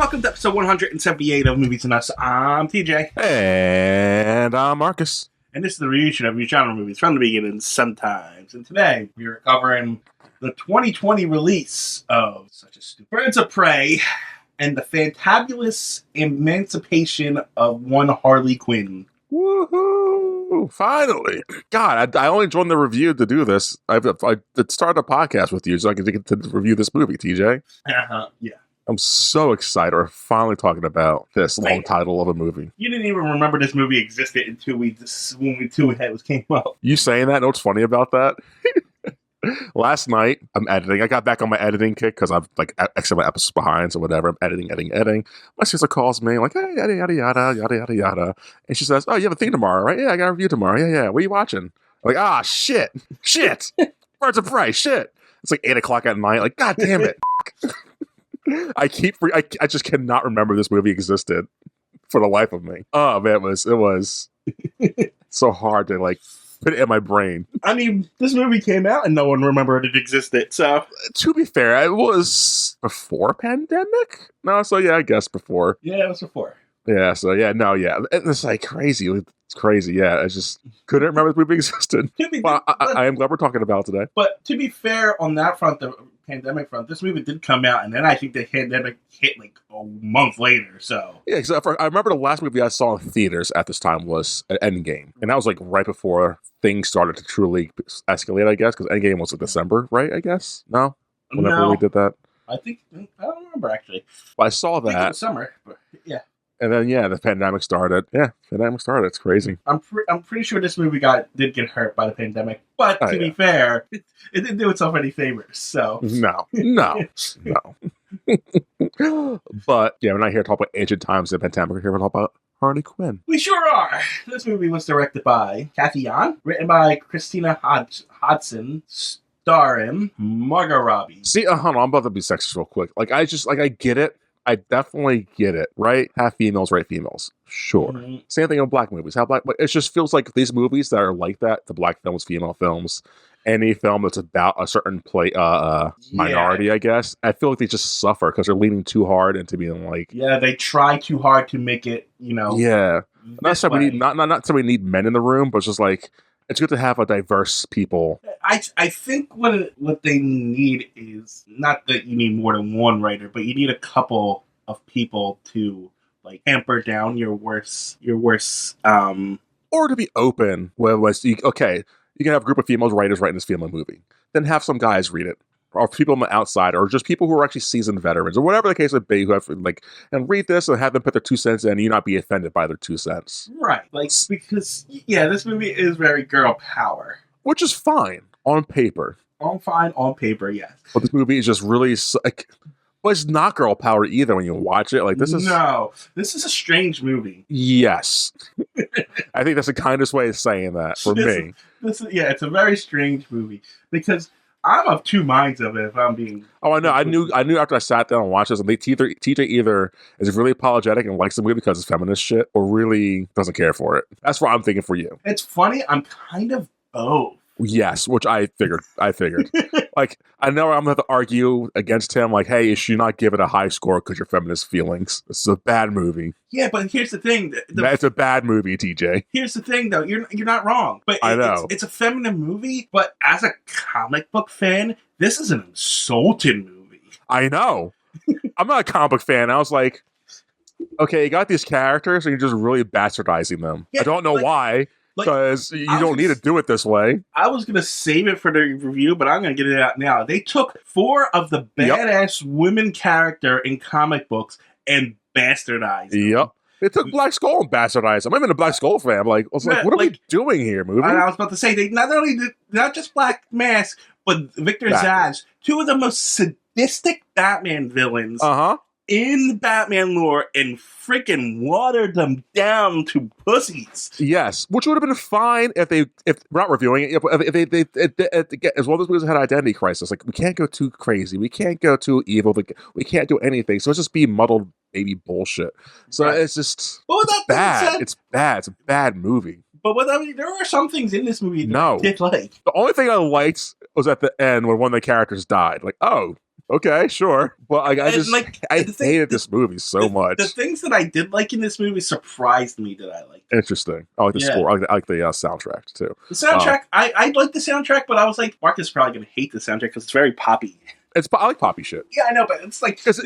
welcome to episode 178 of Movies and Us. I'm TJ. And I'm Marcus. And this is the review of your genre movies from the beginning sometimes. And today we are covering the 2020 release of such a stupid Birds of Prey and the Fantabulous Emancipation of one Harley Quinn. Woohoo! Finally! God, I only joined the review to do this. I started a podcast with you so I could get to review this movie, TJ. Yeah. I'm so excited. We're finally talking about this long title of a movie. You didn't even remember this movie existed until when it came out. You saying that? Know what's funny about that? Last night, I'm editing. I got back on my editing kick because I'm like X amount of episodes behind, so whatever. I'm editing. My sister calls me, like, hey, yada, yada, yada, yada, yada, yada. And she says, oh, you have a thing tomorrow, right? Yeah, I got a review tomorrow. Yeah. What are you watching? I'm like, shit. Birds of Prey, shit. It's like 8 o'clock at night. Like, God damn it. I just cannot remember this movie existed for the life of me. Oh, man, it was so hard to, like, put it in my brain. I mean, this movie came out and no one remembered it existed, so. To be fair, it was before pandemic? No, so yeah, I guess before. Yeah, it was before. Yeah, so yeah, no, yeah. It's like crazy. It's crazy, yeah. I just couldn't remember this movie existed. Well, I am glad we're talking about it today. But to be fair, on that front, the pandemic front, this movie did come out, and then I think the pandemic hit like a month later, so. Yeah, because I remember the last movie I saw in theaters at this time was Endgame. And that was like right before things started to truly escalate, I guess, because Endgame was in December, right, I guess? No? Whenever we did that? I don't remember, actually. Well, I saw that. I think it was summer, but yeah. And then, the pandemic started. Yeah, pandemic started. It's crazy. I'm pretty sure this movie did get hurt by the pandemic. But to be fair, it didn't do itself any favors, so. No. But, yeah, we're not here to talk about ancient times in the pandemic. We're here to talk about Harley Quinn. We sure are. This movie was directed by Kathy Yan, written by Christina Hodson, starring Margot Robbie. See, hold on, I'm about to be sexist real quick. Like, I get it. I definitely get it, right? Have females, right? Females. Sure. Mm-hmm. Same thing in black movies. It just feels like these movies that are like that, the black films, female films, any film that's about a certain minority, I guess, I feel like they just suffer because they're leaning too hard into being like... Yeah, they try too hard to make it, Yeah. Not so we need men in the room, but it's just like... It's good to have a diverse people. I think what they need is not that you need more than one writer, but you need a couple of people to like hamper down your worst or to be open. You can have a group of female writers writing this female movie, then have some guys read it, or people on the outside, or just people who are actually seasoned veterans, or whatever the case would be, who have and read this and have them put their 2 cents in, and you not be offended by their 2 cents. Right, because this movie is very girl power, which is fine on paper. On paper, yes. But this movie is just really but it's not girl power either when you watch it. This is a strange movie. Yes, I think that's the kindest way of saying that for me. It's a very strange movie because. I'm of two minds of it, if I'm being... Oh, I know. I knew after I sat down and watched this, and TJ either is really apologetic and likes the movie because it's feminist shit, or really doesn't care for it. That's what I'm thinking for you. It's funny. I'm kind of both. Yes, which I figured. Like, I know I'm going to have to argue against him, like, hey, you should not give it a high score because your feminist feelings. This is a bad movie. Yeah, but here's the thing. It's a bad movie, TJ. Here's the thing, though. You're not wrong. But I know. It's a feminine movie, but as a comic book fan, this is an insulting movie. I know. I'm not a comic book fan. I was like, okay, you got these characters, and you're just really bastardizing them. Yeah, I don't know why. Because you don't need to do it this way. I was going to save it for the review, but I'm going to get it out now. They took 4 of the badass women character in comic books and bastardized them. Yep. They took Black Skull and bastardized them. I'm even a Black Skull fan. What are we doing here, movie? I was about to say, they not only did, not just Black Mask, but Victor Zsasz, 2 of the most sadistic Batman villains. In Batman lore, and freaking watered them down to pussies. Yes, which would have been fine if we're not reviewing it. If they as well as we had identity crisis, like we can't go too crazy, we can't go too evil, we can't do anything. So it's just be muddled baby bullshit. So it's just bad. It's bad. It's a bad movie. But there were some things in this movie that I did like. The only thing I liked was at the end when one of the characters died. Like, oh. Okay, sure. But I And, just like, I the thing- hated this movie so much. The things that I did like in this movie surprised me that I liked. Interesting. I like the Yeah. score. I like the soundtrack too. The soundtrack, I like the soundtrack, but I was like, Mark is probably going to hate the soundtrack because it's very poppy. I like poppy shit. Yeah, I know, but it's like Because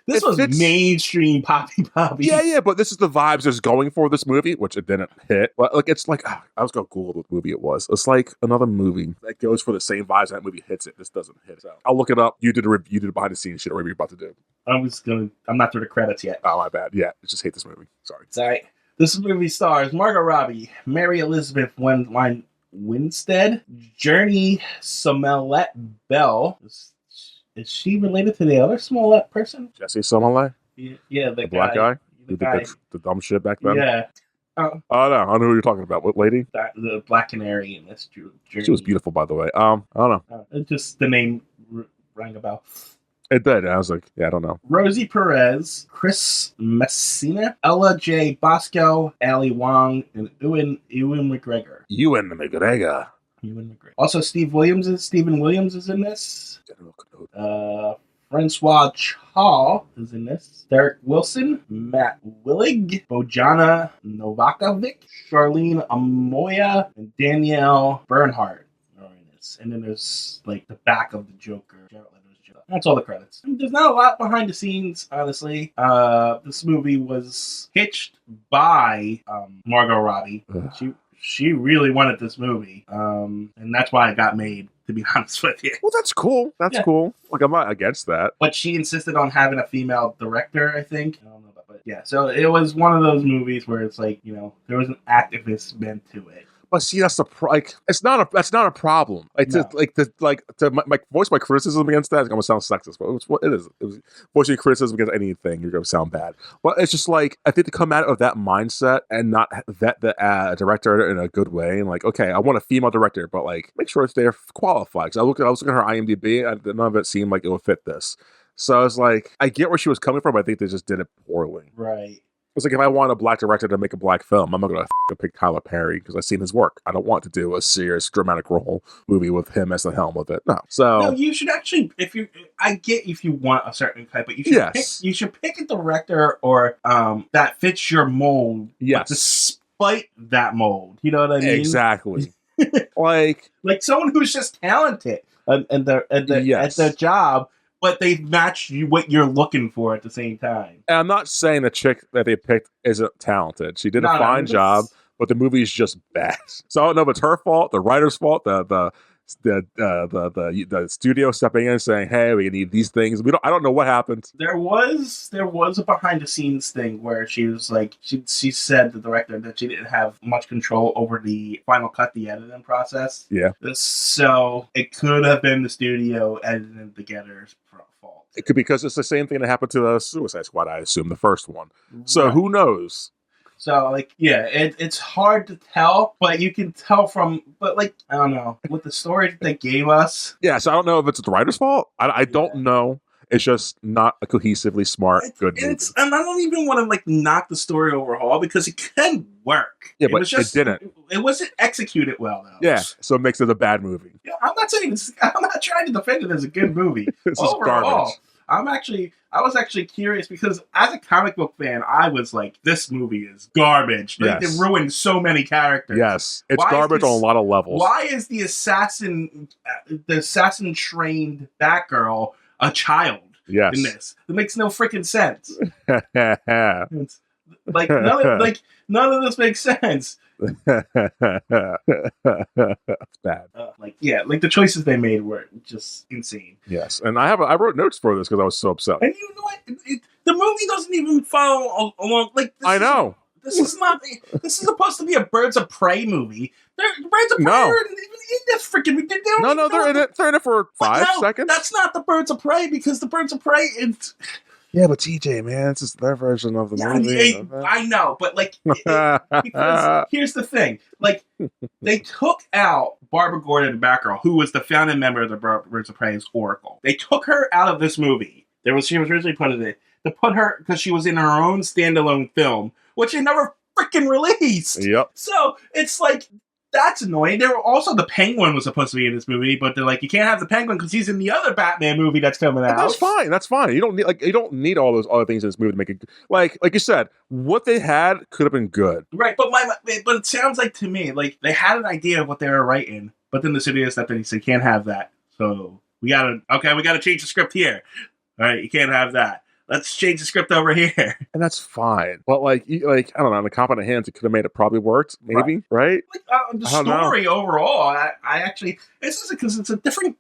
this was mainstream poppy. Yeah, but this is the vibes it's going for this movie, which it didn't hit. But like, it's like I was gonna Google what movie it was. It's like another movie that goes for the same vibes that movie hits it. This doesn't hit it. So I'll look it up. You did a behind the scenes shit. Or whatever you're about to do. I'm not through the credits yet. Oh, my bad. Yeah, I just hate this movie. Sorry. Sorry. This movie stars Margot Robbie, Mary Elizabeth Winstead, Journey Smollett Bell. Is she related to the other Smollett person? Jesse Smollett? Yeah, the black guy who did the dumb shit back then. Yeah. Oh no, I don't know who you're talking about. What lady? The Black Canary in this Journey. She was beautiful, by the way. I don't know. Just the name rang a bell. It did. I was like, yeah, I don't know. Rosie Perez, Chris Messina, Ella J. Bosco, Ali Wong, and Ewan McGregor. Ewan McGregor. Also, Stephen Williams is in this. Francois Hall is in this. Derek Wilson, Matt Willig, Bojana Novakovic, Charlene Amoya, and Danielle Bernhardt are in this. And then there's like the back of the Joker. That's all the credits. There's not a lot behind the scenes, honestly. This movie was pitched by Margot Robbie. She really wanted this movie, and that's why it got made, to be honest with you. Well, that's cool. That's cool. Like, I'm not against that. But she insisted on having a female director, I think. I don't know, but yeah. So it was one of those movies where it's like, there was an activist bent to it. But see, that's that's not a problem. My voice my criticism against that is gonna sound sexist, but it's what it is. It was voicing criticism against anything, you're gonna sound bad. But it's just like, I think to come out of that mindset and not vet the director in a good way, and like, okay, I want a female director, but like, make sure they're qualified. Because I was looking at her IMDb, and none of it seemed like it would fit this. So I was like, I get where she was coming from. I think they just did it poorly. Right. It's like, if I want a black director to make a black film, I'm not going to pick Tyler Perry because I've seen his work. I don't want to do a serious dramatic role movie with him as the helm of it. No, you should actually, if you want a certain type, but you should pick a director or that fits your mold. Yes, despite that mold, you know what I mean? Exactly. like someone who's just talented at their job. But they've matched you what you're looking for at the same time. And I'm not saying the chick that they picked isn't talented. She did a fine job, but the movie is just bad. So I don't know if it's her fault, the writer's fault, the studio stepping in and saying, "Hey, we need these things." I don't know what happened. There was a behind the scenes thing where she was like, she said, the director, that she didn't have much control over the final cut, the editing process. Yeah. So it could have been the studio editing together's fault. It could, because it's the same thing that happened to the Suicide Squad, I assume, the first one. So Who knows? So, like, yeah, it's hard to tell, but you can tell from, I don't know, with the story that they gave us. Yeah, so I don't know if it's the writer's fault. I don't know. It's just not a cohesively smart, good movie. And I don't even want to, knock the story overhaul, because it can work. Yeah, but it didn't. It wasn't executed well, though. Yeah, so it makes it a bad movie. Yeah, I'm not trying to defend it as a good movie. This is garbage. I was actually curious, because as a comic book fan, I was like, this movie is garbage. Yes. They ruined so many characters. Yes, it's garbage on a lot of levels. Why is the assassin trained Batgirl a child? Yes. In this? It makes no freaking sense. None of this makes sense. That's bad. The choices they made were just insane. Yes, and I wrote notes for this because I was so upset. And you know what? The movie doesn't even follow along. I know. This is supposed to be a Birds of Prey movie. Birds of Prey aren't even in this freaking. They're in it. They're in it for 5 seconds. That's not the Birds of Prey, because the Birds of Prey is. Yeah, but TJ, man, it's just their version of the movie. I know, but because here's the thing: they took out Barbara Gordon and Batgirl, who was the founding member of the Birds of Prey's Oracle. They took her out of this movie. She was originally put in it to put her, because she was in her own standalone film, which they never freaking released. Yep. So it's like, That's annoying. There were also the Penguin was supposed to be in this movie, but they're like, you can't have the Penguin because he's in the other Batman movie that's coming out. That's fine. That's fine. You don't need all those other things in this movie to make it like you said. What they had could have been good, right? But it sounds like to me like they had an idea of what they were writing, but then the studio stepped in and said, "Can't have that." So we gotta change the script here. All right, you can't have that. Let's change the script over here. And that's fine. But I don't know, in the competent hands, it could have made it probably worked, maybe, right? The story overall, I actually, this is because it's a different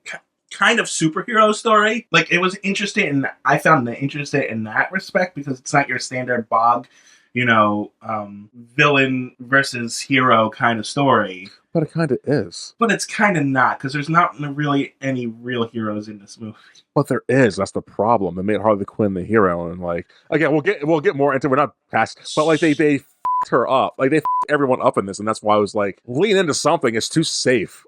kind of superhero story. Like, it was interesting, and I found it interesting in that respect because it's not your standard bog, villain versus hero kind of story. But it kind of is. But it's kind of not, because there's not really any real heroes in this movie. But there is. That's the problem. They made Harley Quinn the hero, and again, we'll get more into. We're not past, but they f***ed her up. They f***ed everyone up in this, and that's why I was like, lean into something. It's too safe.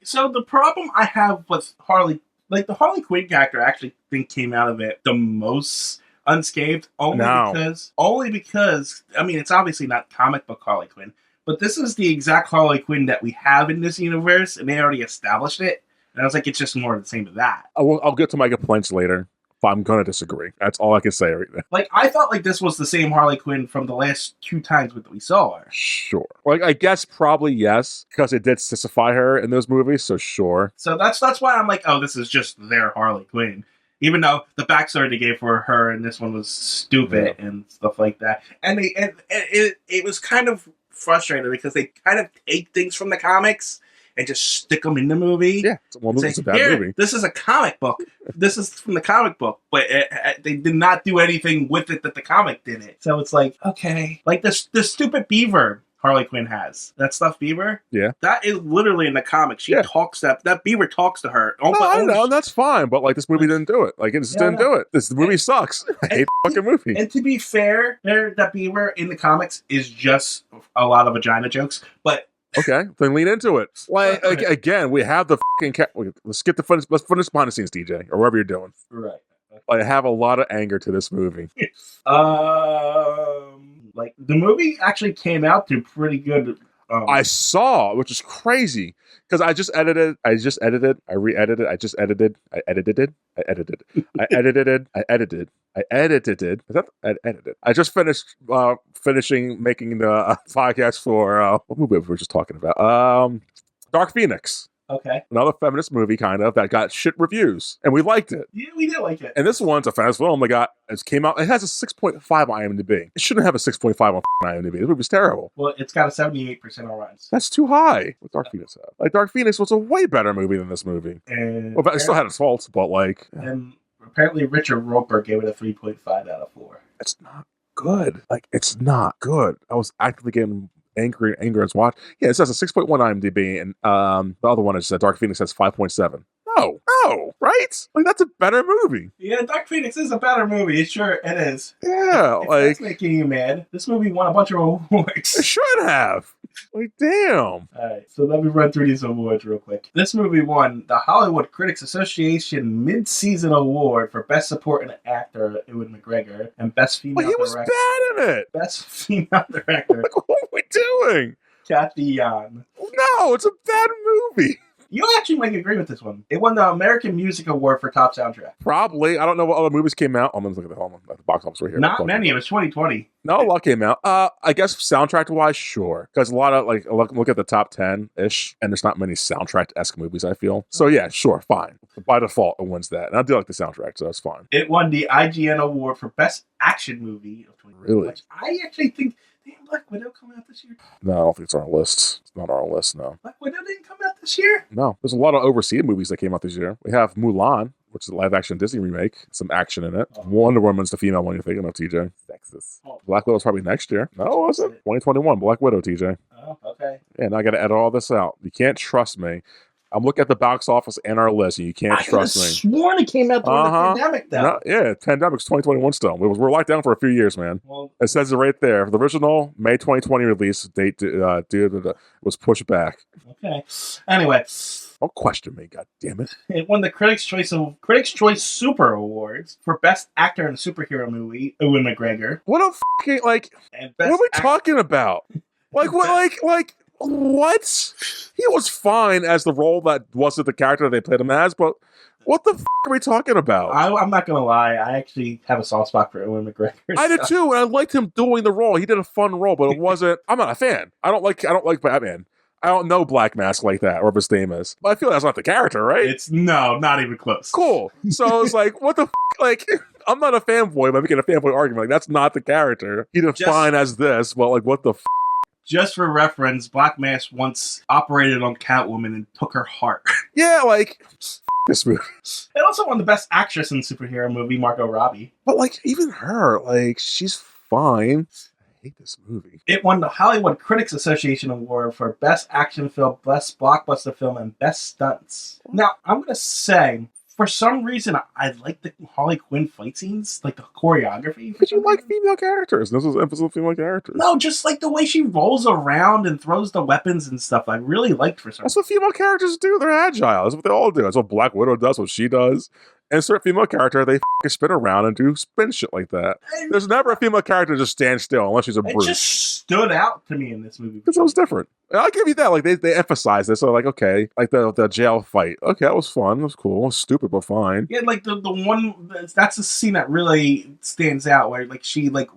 So the problem I have with Harley, the Harley Quinn character, I actually think came out of it the most unscathed, only because I mean, it's obviously not comic book Harley Quinn. But this is the exact Harley Quinn that we have in this universe, and they already established it. And I was like, it's just more of the same of that. I'll get to my complaints later, but I'm going to disagree. That's all I can say right now. I thought this was the same Harley Quinn from the last 2 times that we saw her. Sure. I guess probably yes, because it did sissified her in those movies, so sure. So that's why I'm like, oh, this is just their Harley Quinn. Even though the backstory they gave for her in this one was stupid and stuff like that. And it was kind of frustrating because they kind of take things from the comics and just stick them in the movie. Yeah, it's a bad movie. This is a comic book. This is from the comic book, but they did not do anything with it that the comic didn't. So it's like, okay. Like this stupid beaver Harley Quinn has. That stuffed beaver? Yeah. That is literally in the comics. She talks that beaver talks to her. I know, that's fine, but this movie didn't do it. It just didn't do it. This movie sucks. I hate the fucking movie. And to be fair, that beaver in the comics is just a lot of vagina jokes, but okay, then lean into it. Again, we have the fucking let's get let's finish behind the scenes, DJ, or whatever you're doing. Right. I have a lot of anger to this movie. The movie actually came out to pretty good. I saw, which is crazy, because I edited, I re-edited, I edited it. I just finished finishing making the podcast for what movie we were just talking about? Dark Phoenix. Okay. Another feminist movie, kind of, that got shit reviews. And we liked it. Yeah, we did like it. And this one's a feminist film it came out. It has a 6.5 on IMDb. It shouldn't have a 6.5 on IMDb. This movie's terrible. Well, it's got a 78% on Rotten. That's too high. What Dark Phoenix have? Dark Phoenix was a way better movie than this movie. It still had its faults, but And apparently Richard Roper gave it a 3.5 out of 4. It's not good. It's not good. I was actively getting angry as watch. Yeah, it says a 6.1 IMDb, and the other one is Dark Phoenix has 5.7. No, right? That's a better movie. Yeah, Dark Phoenix is a better movie. Sure, it is. Yeah, if that's making you mad. This movie won a bunch of awards. It should have. Damn. All right, so let me run through these awards real quick. This movie won the Hollywood Critics Association Mid-Season Award for Best Supporting Actor, Ewan McGregor, and Best Female Director. He was bad in it. Best Female Director. What are we doing? Kathy Yan. No, it's a bad movie. You actually might agree with this one. It won the American Music Award for Top Soundtrack. Probably. I don't know what other movies came out. I'm going to look at the box office right here. Not many. It was 2020. No, a lot came out. I guess soundtrack-wise, sure. Because a lot of, look at the top 10-ish, and there's not many soundtrack-esque movies, I feel. So, yeah, sure, fine. By default, it wins that. And I do like the soundtrack, so that's fine. It won the IGN Award for Best Action Movie of 2020. Really? Which I actually think... Didn't Black Widow come out this year? No, I don't think it's on our list. It's not on our list, no. Black Widow didn't come out this year? No. There's a lot of overseas movies that came out this year. We have Mulan, which is a live-action Disney remake. Some action in it. Oh. Wonder Woman's the female one you're thinking of, TJ. Texas. Oh. Black Widow's probably next year. No, it wasn't. 2021, Black Widow, TJ. Oh, okay. Yeah, now I got to edit all this out. You can't trust me. I'm looking at the box office and our list, and you can't trust me. I sworn it came out during the pandemic, though. No, yeah, pandemic's 2021 still. We're locked down for a few years, man. Well, it says it right there. The original May 2020 release date was pushed back. Okay. Anyway. Don't question me, god damn it. It won the Critics' Choice Super Awards for Best Actor in a Superhero Movie, Ewan McGregor. What a fucking, what are we talking about? What? He was fine as the role that wasn't the character they played him as, but what the are we talking about? I'm not gonna lie. I actually have a soft spot for Ewan McGregor. I did too, and I liked him doing the role. He did a fun role, but it wasn't. I'm not a fan. I don't like Batman. I don't know Black Mask like that, or his name is. But I feel that's not the character, right? It's not even close. Cool. So it's like, what the like? I'm not a fanboy, but I'm making a fanboy argument. Like, that's not the character. He did fine as this, but like, what the Just for reference, Black Mask once operated on Catwoman and took her heart. Yeah, like, this movie. And also won the Best Actress in Superhero Movie, Margot Robbie. But like, even her, like, she's fine. I hate this movie. It won the Hollywood Critics Association Award for Best Action Film, Best Blockbuster Film, and Best Stunts. Now, I'm going to say, for some reason, I like the Harley Quinn fight scenes, like the choreography. But you like female characters. This was emphasis on female characters. No, just like the way she rolls around and throws the weapons and stuff. I really liked for some reason. That's what female characters do. They're agile. That's what they all do. That's what Black Widow does, what she does. And certain female character, they spin around and do spin shit like that. There's never a female character just stand still unless she's a brute. It just stood out to me in this movie. Because it was different. And I'll give you that. Like, they emphasize this. So, like, okay, like the jail fight. Okay, that was fun. It was cool. It was stupid, but fine. Yeah, like the one, that's the scene that really stands out where, like, she's like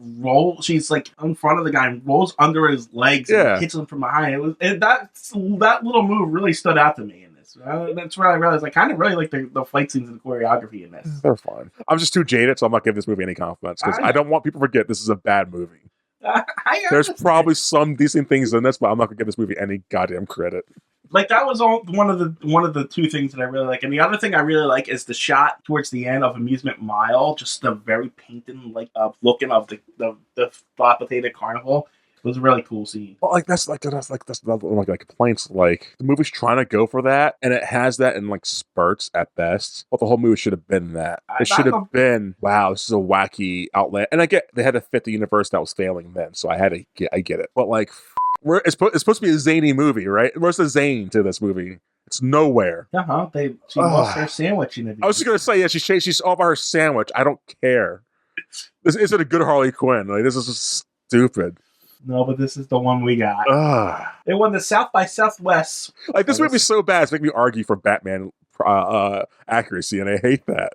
in front of the guy and rolls under his legs and hits him from behind. That little move really stood out to me. That's where I realized I kind of really like the fight scenes and the choreography in this. They're fine. I'm just too jaded, so I'm not giving this movie any compliments because I don't want people to forget this is a bad movie. There's probably some decent things in this, but I'm not gonna give this movie any goddamn credit. Like, that was one of the two things that I really like, and the other thing I really like is the shot towards the end of Amusement Mile, just the very painted looking of the dilapidated carnival. It was a really cool scene. Well, like that's another one of my complaints. Like, the movie's trying to go for that, and it has that in like spurts at best. But the whole movie should have been that. It should have been, wow, this is a wacky outlet. And I get they had to fit the universe that was failing then, so I get it. But like, it's supposed to be a zany movie, right? Where's the zane to this movie? It's nowhere. She lost her sandwich in it. I was just gonna say, yeah, she's all about her sandwich. I don't care. This isn't a good Harley Quinn. Like, this is just stupid. No, but this is the one we got. It won the South by Southwest. Like, this movie's so bad, it's making me argue for Batman accuracy, and I hate that.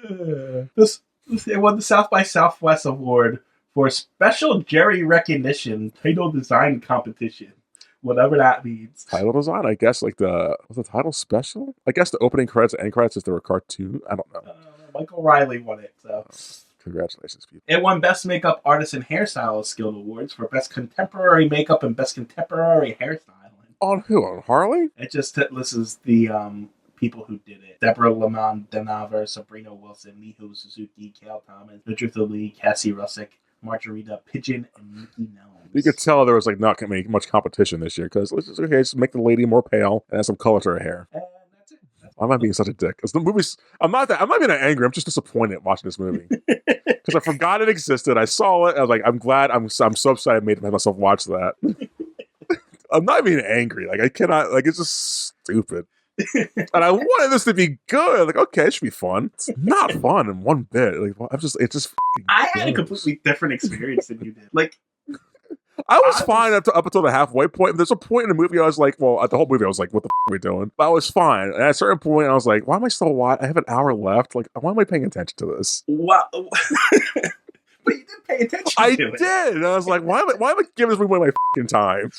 It won the South by Southwest Award for Special Jury Recognition Title Design Competition. Whatever that means. Title design? I guess, like, was the title special? I guess the opening credits and end credits is there a cartoon? I don't know. Michael Riley won it, so... Congratulations, people. It won Best Makeup Artist and Hairstylist Guild Awards for Best Contemporary Makeup and Best Contemporary Hairstyling. On who? On Harley? It just lists the people who did it. Deborah Lamont Denaver, Sabrina Wilson, Miho Suzuki, Cal Thomas, Patricia Lee, Cassie Russick, Margarita Pigeon, and Nikki Nelms. You could tell there was like not going to be much competition this year because let's just make the lady more pale and add some color to her hair. Why am I being such a dick? Because the movie's... I'm not being angry. I'm just disappointed watching this movie. Because I forgot it existed. I saw it. I was like, I'm glad. I'm so excited I made myself watch that. I'm not being angry. Like, I cannot... Like, it's just stupid. And I wanted this to be good. Like, okay, it should be fun. It's not fun in one bit. Like, it's just... I had a completely different experience than you did. Like... I was fine up until the halfway point. There's a point in the movie I was like, well, at the whole movie I was like, what the are we doing? But I was fine. And at a certain point I was like, why am I still watching? I have an hour left. Like, why am I paying attention to this? Wow. But you did pay attention to it. I did. And I was like, why am I giving this movie my fucking time?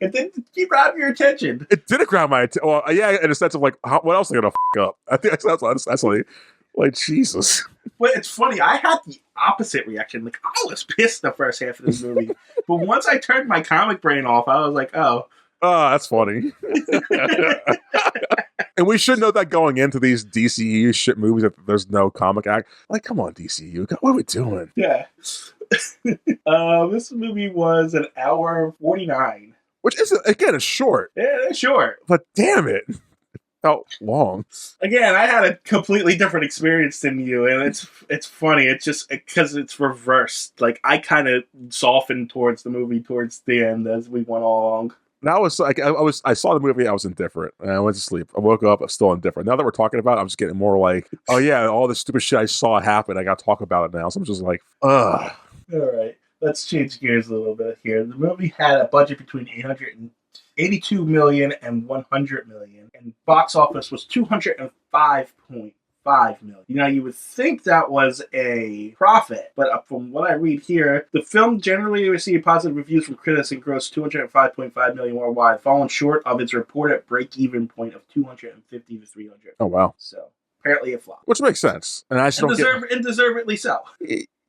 It didn't keep grabbing your attention. It didn't grab my attention. Well, yeah, in a sense of like, what else are they going to up? I think that's like, Jesus. But it's funny, I had the opposite reaction. Like, I was pissed the first half of this movie. But once I turned my comic brain off, I was like, oh. Oh, that's funny. And we should know that going into these DCU shit movies that there's no comic act. Like, come on, DCU. What are we doing? Yeah. This movie was an hour 49. Which is, again, it's short. Yeah, it's short. But damn it. Felt long. Again, I had a completely different experience than you, and it's funny. It's just because it's reversed. Like, I kind of softened towards the movie towards the end as we went along. And I was like, I saw the movie, I was indifferent, and I went to sleep. I woke up, I'm still indifferent. Now that we're talking about it, I'm just getting more like, oh yeah, all the stupid shit I saw happen, I got to talk about it now. So I'm just like, ugh. All right. let's change gears a little bit here. The movie had a budget between 882 million and 100 million, and box office was 205.5 million. Now, you would think that was a profit, but from what I read here, the film generally received positive reviews from critics and grossed 205.5 million worldwide, falling short of its reported break-even point of 250 to 300. Oh, wow. So, apparently a flop. Which makes sense. And I just and deservedly so.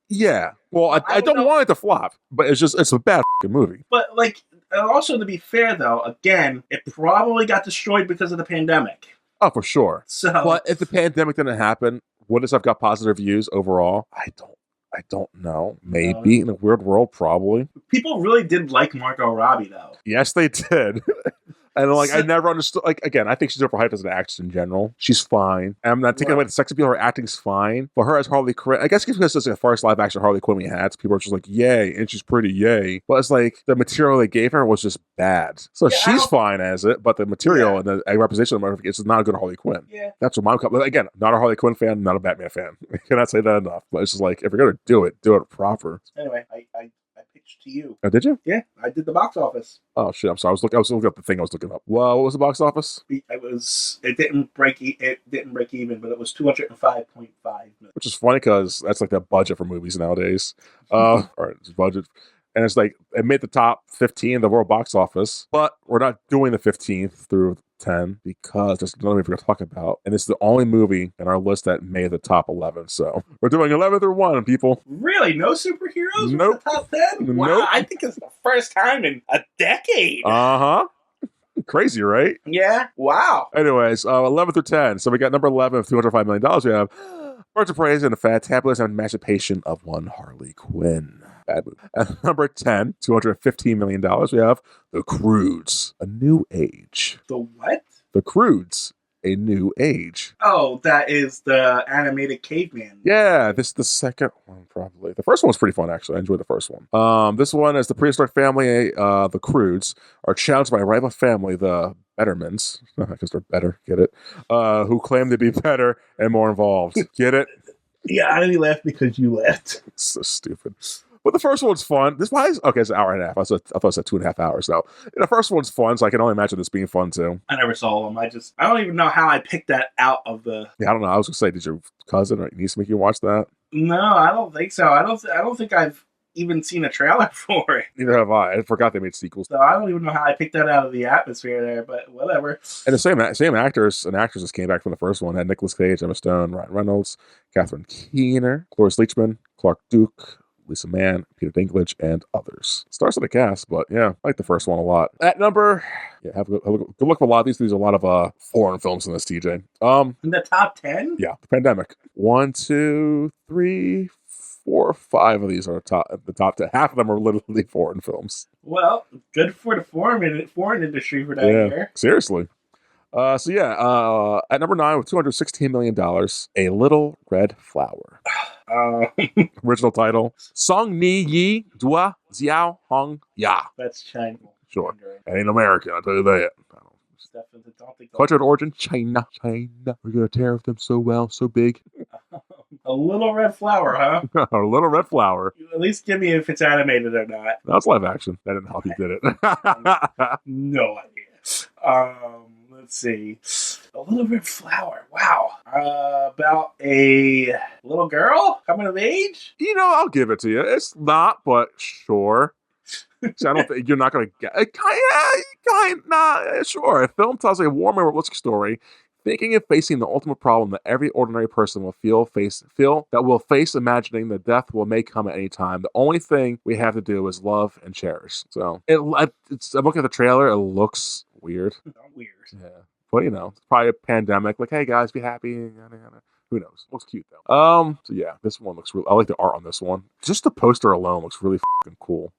Yeah. Well, I don't want it to flop, but it's a bad movie. But, like, also to be fair, though, again, it probably got destroyed because of the pandemic. Oh, for sure. So, but if the pandemic didn't happen, would this have got positive reviews overall? I don't know. Maybe in a weird world, probably. People really did like Margot Robbie, though. Yes, they did. And like, I never understood. Like, again, I think she's overhyped as an actress in general. She's fine. And I'm not taking away the sex appeal. Her acting's fine. But her as Harley Quinn, I guess because it's the first live action Harley Quinn we had, so people are just like, yay, and she's pretty, yay. But it's like the material they gave her was just bad. So she's fine as it, but the material and the representation of her is not a good Harley Quinn. Yeah, that's what my again, not a Harley Quinn fan, not a Batman fan. I cannot say that enough. But it's just like, if you're gonna do it proper. Anyway, I pitched to you. Oh, did you? Yeah, I did the box office. Oh shit! I'm sorry. I was looking up the thing I was looking up. Well, what was the box office? It didn't break even, but it was 205.5 million. Which is funny because that's like the budget for movies nowadays. Or it's budget. And it's like, it made the top 15 of the world box office, but we're not doing the 15th through 10 because there's another movie we're going to talk about. And it's the only movie in our list that made the top 11. So we're doing 11 through 1, people. Really? No superheroes? Nope. In the top 10? Wow, Nope. I think it's the first time in a decade. Uh-huh. Crazy, right? Yeah. Wow. Anyways, 11 through 10. So we got number 11 of $205 million. We have Birds of Prey and the Fantabulous Emancipation of One Harley Quinn. Bad movie. At number 10, $215 million, we have The Croods, A New Age. The what? The Croods, A New Age. Oh, that is the animated caveman. Yeah, this is the second one, probably. The first one was pretty fun, actually. I enjoyed the first one. This one is the prehistoric family, the Croods, are challenged by a rival family, the Bettermans, because they're better, get it? Who claim to be better and more involved. Get it? Yeah, I only laughed because you laughed. It's so stupid. But the first one's fun. This why is okay. It's an hour and a half. I thought it said 2.5 hours. Now the first one's fun, so I can only imagine this being fun too. I never saw them. I don't even know how I picked that out of the. Yeah, I don't know. I was gonna say, did your cousin or niece make you watch that? No, I don't think so. I don't think I've even seen a trailer for it. Neither have I. I forgot they made sequels. So I don't even know how I picked that out of the atmosphere there. But whatever. And the same actors and actresses came back from the first one. Had Nicolas Cage, Emma Stone, Ryan Reynolds, Catherine Keener, Cloris Leachman, Clark Duke, Lisa Mann, Peter Dinklage, and others. Stars of the cast, but yeah, I like the first one a lot. That number, yeah, have a good look for a lot of these. These are a lot of foreign films in this, TJ. In the top 10? Yeah, the pandemic. 1, 2, 3, 4, 5 of these are the top 10. Half of them are literally foreign films. Well, good for the foreign industry for that year. Seriously. At number 9 with $216 million, A Little Red Flower. Original title: Song Ni Yi Dua Xiao Hong Ya. That's China. Sure. It ain't American, I'll tell you that. Country of origin, China. We're gonna tear them so well, so big. A Little Red Flower, huh? A Little Red Flower. At least give me if it's animated or not. That's live action. That didn't help you, did it? No idea. Let's see. A Little Red Flower. Wow. About a little girl coming of age? You know, I'll give it to you. It's not, but sure. So I don't think you're not going to get it. Sure. A film tells a warm and realistic story, thinking and facing the ultimate problem that every ordinary person will face imagining that death may come at any time. The only thing we have to do is love and cherish. So I'm looking at the trailer. It looks weird. Weird. Yeah. But it's probably a pandemic. Like, hey guys, be happy. Yada, yada. Who knows? Looks cute though. So yeah, this one looks I like the art on this one. Just the poster alone looks really fucking cool.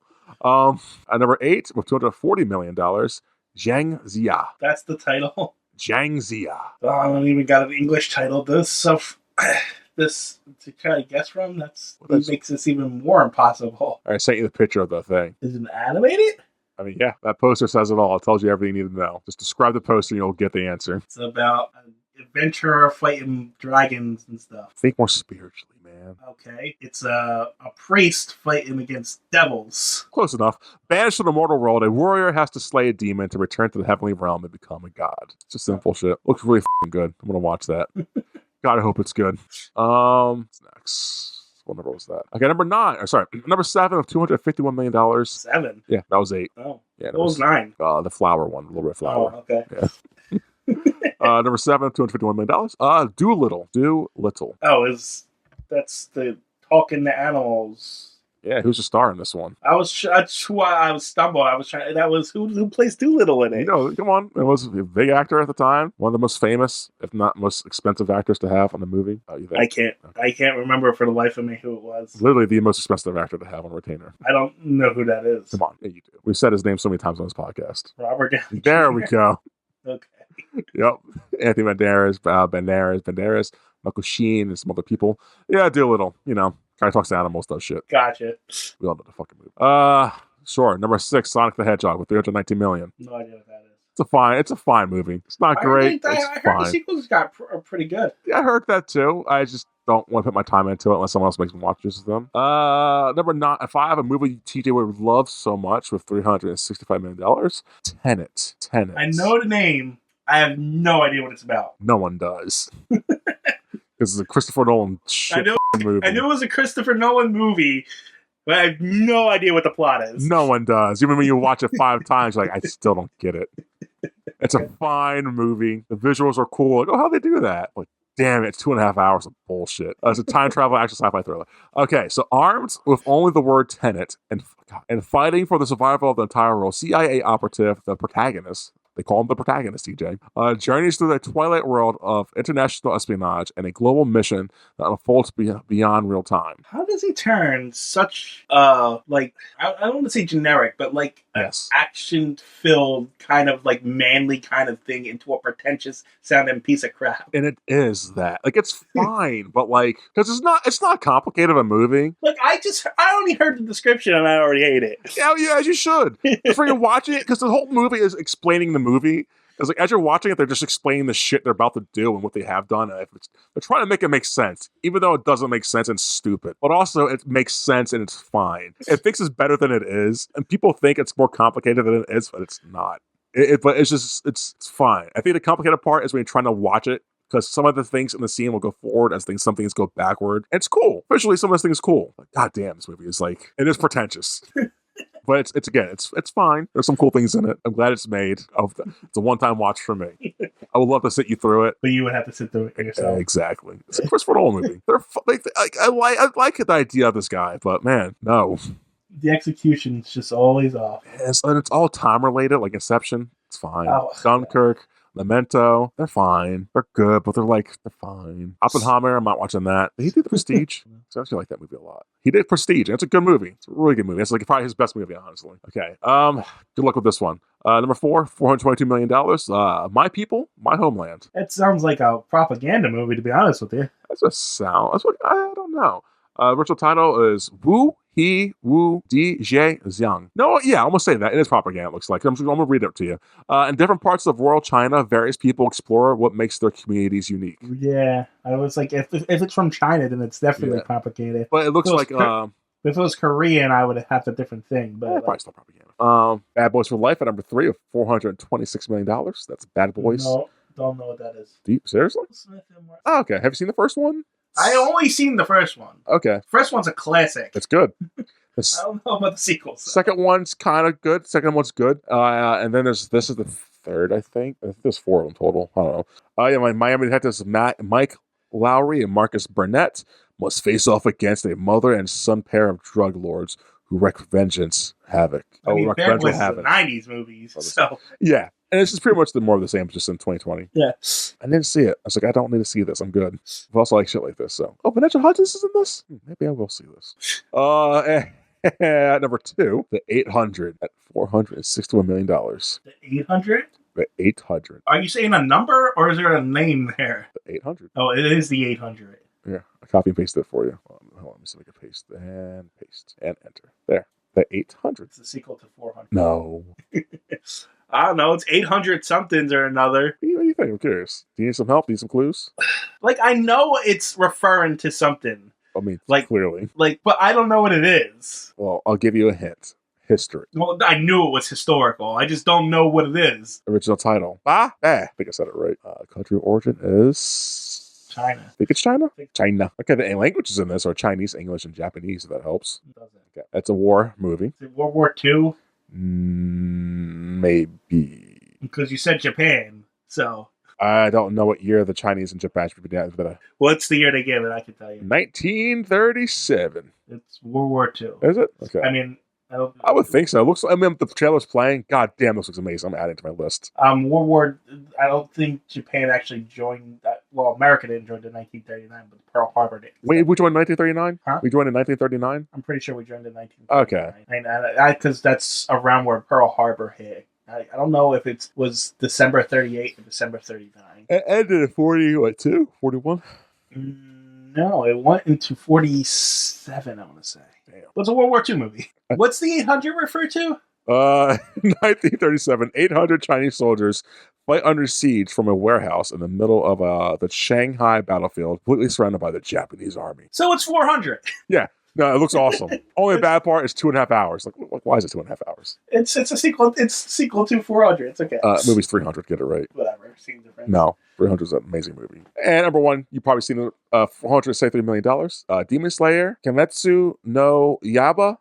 At number 8 with $240 million, Zhang Zia. That's the title. Zhang Zia. Oh, I don't even got an English title. This to try to guess from. That makes this even more impossible. I sent you the picture of the thing. Is it animated? I mean, yeah, that poster says it all. It tells you everything you need to know. Just describe the poster and you'll get the answer. It's about an adventurer fighting dragons and stuff. Think more spiritually, man. man. Okay. It's a priest fighting against devils. Close enough. Banished from the mortal world, a warrior has to slay a demon to return to the heavenly realm and become a god. It's just simple shit. Looks really good. I'm gonna watch that. God, I hope it's good. What's next? What number was that? Okay, number 7 of $251 million. 7? Yeah, that was 8. Oh. Yeah, What was 9? The flower one, a little bit of flower. Oh, okay. Yeah. Number 7, $251 million. Doolittle. Oh, that's the talking to animals. Yeah, who's the star in this one? That's who I was stumbled. I was trying. That was who plays Doolittle in it. You know, come on. It was a big actor at the time. One of the most famous, if not most expensive actors to have on the movie. I can't remember for the life of me who it was. Literally the most expensive actor to have on retainer. I don't know who that is. Come on. Yeah, you do. We've said his name so many times on this podcast. Robert Downey. There we go. Okay. Yep. Anthony Banderas, Michael Sheen, and some other people. Yeah, Doolittle. You know, guy talks to animals, does shit. Gotcha. We all know the fucking movie. Sure. Number 6, Sonic the Hedgehog with $319 million. No idea what that is. It's a fine movie. It's not great. I It's heard fine. the sequels are pretty good. Yeah, I heard that too. I just don't want to put my time into it unless someone else makes me watch this with them. Number 5, a movie TJ would love so much with $365 million. Tenet. I know the name. I have no idea what it's about. No one does. This is a Christopher Nolan shit movie. I knew it was a Christopher Nolan movie, but I have no idea what the plot is. No one does. Even when you watch it 5 times, you're like, I still don't get it. It's a fine movie. The visuals are cool. Like, how'd they do that? Like, damn it, it's 2.5 hours of bullshit. It's a time travel action sci-fi thriller. Okay, so armed with only the word Tenet and fighting for the survival of the entire world, CIA operative, the protagonist, they call him the protagonist, TJ, journeys through the twilight world of international espionage and a global mission that unfolds beyond real time. How does he turn such, like, I don't want to say generic, but like action-filled kind of like manly kind of thing into a pretentious sounding piece of crap? And it is that. Like, it's fine, but like, because it's not complicated of a movie. Look, I only heard the description and I already hate it. Yeah, as you should. Before you're watching it, because the whole movie is explaining the movie. It's like, as you're watching it, they're just explaining the shit they're about to do and what they have done. And they're trying to make it make sense, even though it doesn't make sense and it's stupid. But also, it makes sense and it's fine. It thinks it's better than it is, and people think it's more complicated than it is, but it's not. But it's fine. I think the complicated part is when you're trying to watch it, because some of the things in the scene will go forward as some things go backward. And it's cool. Visually, some of this thing is cool. Like, God damn, this movie is like, it is pretentious. But it's fine. There's some cool things in it. I'm glad it's made. It's a one-time watch for me. I would love to sit you through it. But you would have to sit through it yourself. Exactly. It's a Christopher Nolan movie. I like the idea of this guy, but man, no. The execution's just always off. And it's all time-related, like Inception. It's fine. Oh, Dunkirk. Memento, they're fine. They're good, but they're fine. Oppenheimer, I'm not watching that. He did The Prestige. So I actually like that movie a lot. He did Prestige, and it's a good movie. It's a really good movie. It's like probably his best movie, honestly. Okay. Good luck with this one. Number 4, $422 million. My People, My Homeland. That sounds like a propaganda movie, to be honest with you. That's I don't know. Virtual title is Wu He Wu Di Jie Xiang. No, yeah, I'm gonna say that. It is propaganda, it looks like. I'm gonna read it to you. In different parts of rural China, various people explore what makes their communities unique. Yeah, I was like, if it's from China, then it's definitely propaganda. But it looks like if it was Korean, I would have a different thing. But probably still propaganda. Bad Boys for Life at number 3 of $426 million. That's Bad Boys. No, don't know what that is. Seriously? Oh, okay. Have you seen the first one? I only seen the first one. Okay. First one's a classic. It's good. I don't know about the sequels. Second one's kind of good. Second one's good. And then this is the third, I think. I think there's 4 of them total. I don't know. Yeah, my Miami detectives Mike Lowry and Marcus Burnett must face off against a mother and son pair of drug lords who wreak vengeance havoc. I mean, Bad Boys is the 90s movies, so... Yeah. And it's just pretty much more of the same, just in 2020. Yeah. I didn't see it. I was like, I don't need to see this. I'm good. I also like shit like this, so. Oh, Vanessa Hudgens is in this? Maybe I will see this. At number 2, The 800 at $461 million. The 800? The 800. Are you saying a number, or is there a name there? The 800. Oh, it is the 800. Yeah, I copy and paste it for you. Hold on, let me see if I can paste and enter. There. The 800. It's the sequel to 400. No. I don't know. It's 800 somethings or another. What do you think? I'm curious. Do you need some help? Need some clues? Like, I know it's referring to something, I mean, Like- clearly. But I don't know what it is. Well, I'll give you a hint. History. Well, I knew it was historical. I just don't know what it is. Original title. I think I said it right. Country of origin is China. I think it's China. China. Okay, the languages in this are Chinese, English, and Japanese. If that helps. It doesn't. Okay, it's a war movie. Is it World War II? Maybe. Because you said Japan, so. I don't know what year the Chinese and Japan should be down, but What's the year they give it? I can tell you. 1937. It's World War II. Is it? Okay. I mean, I would think so. It looks. I mean, the trailer's playing. God damn, this looks amazing. I'm adding it to my list. World War. I don't think Japan actually joined that. Well, America didn't join in 1939, but Pearl Harbor did. Wait, we joined in 1939? Huh? We joined in 1939? I'm pretty sure we joined in 1939. Okay. Because that's around where Pearl Harbor hit. I don't know if it was December 38 or December 39. It ended at 42? 41? No, it went into 47, I want to say. Damn. It's a World War II movie. What's the 800 refer to? 1937, 800 Chinese soldiers fight under siege from a warehouse in the middle of the Shanghai battlefield, completely surrounded by the Japanese army. So it's 400. No, it looks awesome. Only bad part is 2.5 hours. Like, why is it 2.5 hours? It's a sequel. It's a sequel to 400. It's okay. Movie's 300. Get it right. Whatever. Seems different. No, 300 is an amazing movie. And number one, you've probably seen it. $473 million. Demon Slayer, Kimetsu no Yaiba,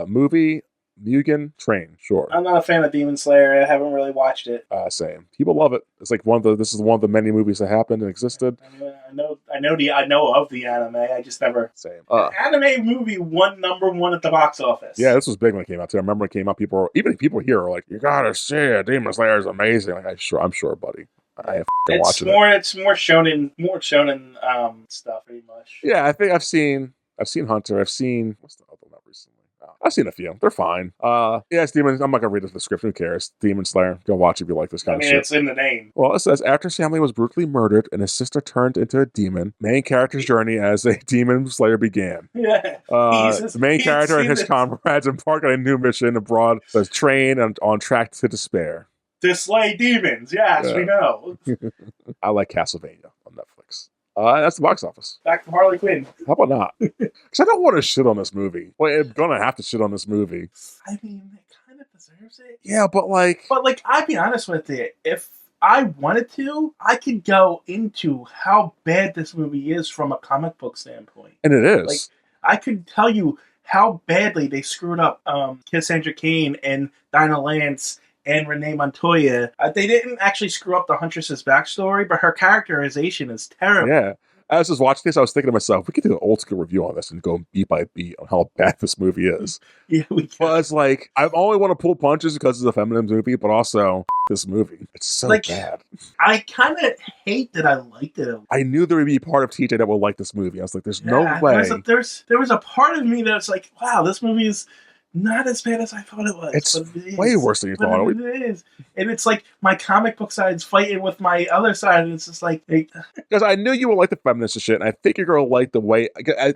movie. Mugen Train, sure. I'm not a fan of Demon Slayer. I haven't really watched it. Same. People love it. It's like this is one of the many movies that happened and existed. I know of the anime. I just never. Same. Anime movie won #1 at the box office. Yeah, this was big when it came out too. I remember when it came out. People here are like, "You gotta see it. Demon Slayer is amazing." Like, I'm sure, buddy. I am watching it. It's more shonen stuff, pretty much. Yeah, I think I've seen Hunter. I've seen what's the other one recently. I've seen a few. They're fine. It's Demon. I'm not gonna read the description. Who cares? Demon Slayer. Go watch if you like this kind of shit. It's in the name. Well, it says after his family was brutally murdered and his sister turned into a demon, main character's journey as a demon slayer began. Yeah. The main character and his comrades embark on a new mission abroad that's trained and on track to despair. To slay demons. Yes, we know. I like Castlevania on Netflix. That's the box office. Back to Harley Quinn. How about not? Because I don't want to shit on this movie. Well, I'm gonna have to shit on this movie. I mean, it kind of deserves it. Yeah, but I'll be honest with you. If I wanted to, I could go into how bad this movie is from a comic book standpoint. And it is. I could tell you how badly they screwed up Cassandra Cain and Dinah Lance and Renee Montoya. They didn't actually screw up the Huntress's backstory, but her characterization is terrible. Yeah. As I was watching this, I was thinking to myself, we could do an old school review on this and go beat by beat on how bad this movie is. Yeah, we can. But it's like, I only want to pull punches because it's a feminine movie, but also this movie. It's so bad. I kind of hate that I liked it. I knew there would be a part of TJ that would like this movie. I was like, there's no way. There was a part of me that was like, wow, this movie is not as bad as I thought it was. It's way worse than you thought. It is. And it's like my comic book side's fighting with my other side, and it's just like... Because I knew you would like the feminist shit, and I think you're going to like the way...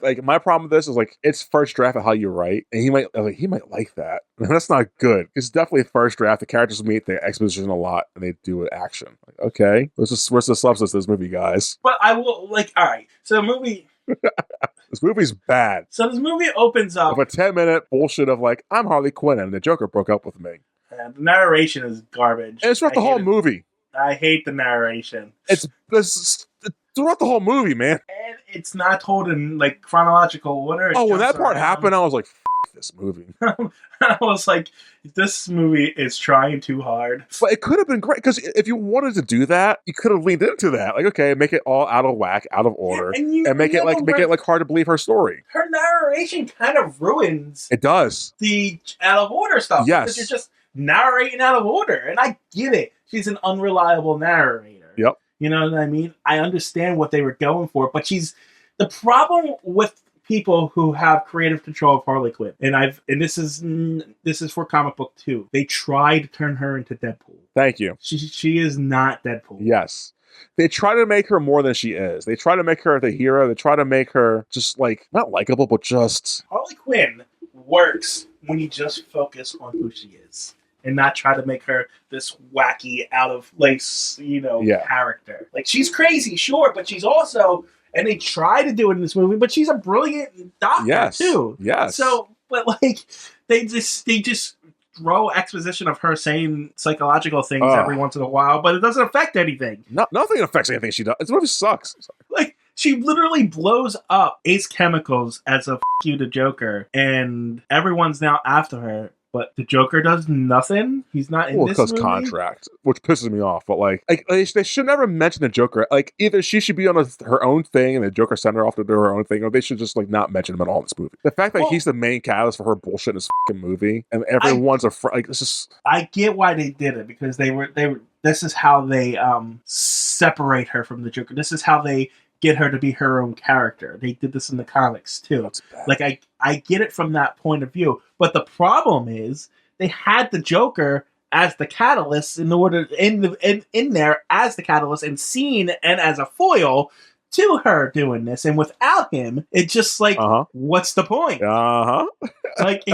Like, my problem with this is, like, it's first draft of how you write, and he might like that. And that's not good. It's definitely first draft. The characters meet, they exposition a lot, and they do action. Like, okay, where's the substance of this movie, guys? But I will... Like, all right, so the movie... This movie's bad. So this movie opens up with a 10-minute bullshit of like, I'm Harley Quinn and the Joker broke up with me. The narration is garbage. And it's throughout the whole movie. I hate the narration. It's throughout the whole movie, man. And it's not told in like chronological order. When that part happened, I was like, this movie. I was like, this movie is trying too hard. But it could have been great, because if you wanted to do that, you could have leaned into that. Like, okay, make it all out of whack, out of order, and make it hard to believe her story. Her narration kind of ruins. It does. The out of order stuff. Yes. Because you're just narrating out of order. And I get it. She's an unreliable narrator. Yep. You know what I mean? I understand what they were going for, but the problem with people who have creative control of Harley Quinn, and this is for comic book too. They try to turn her into Deadpool. Thank you. She is not Deadpool. Yes. They try to make her more than she is. They try to make her the hero. They try to make her just like, not likable, but just... Harley Quinn works when you just focus on who she is and not try to make her this wacky, out of place, character. Like, she's crazy, sure, but she's also and they try to do it in this movie, but she's a brilliant doctor too. Yes. So, but like they just throw exposition of her saying psychological things every once in a while, but it doesn't affect anything. Nothing affects anything she does. This movie sucks. Like, she literally blows up Ace Chemicals as a f*** you to Joker, and everyone's now after her. But the Joker does nothing. He's not in this movie. Well, because contract, which pisses me off. But like they should never mention the Joker. Like, either she should be on her own thing, and the Joker send her off to do her own thing, or they should just like not mention him at all in this movie. The fact that he's the main catalyst for her bullshit in this fucking movie, and everyone's this is. I get why they did it, because they were. This is how they separate her from the Joker. This is how they get her to be her own character. They did this in the comics too. Like, I get it from that point of view. But the problem is they had the Joker as the catalyst in order in there as the catalyst and seen and as a foil to her doing this. And without him, it's just like, what's the point? Like,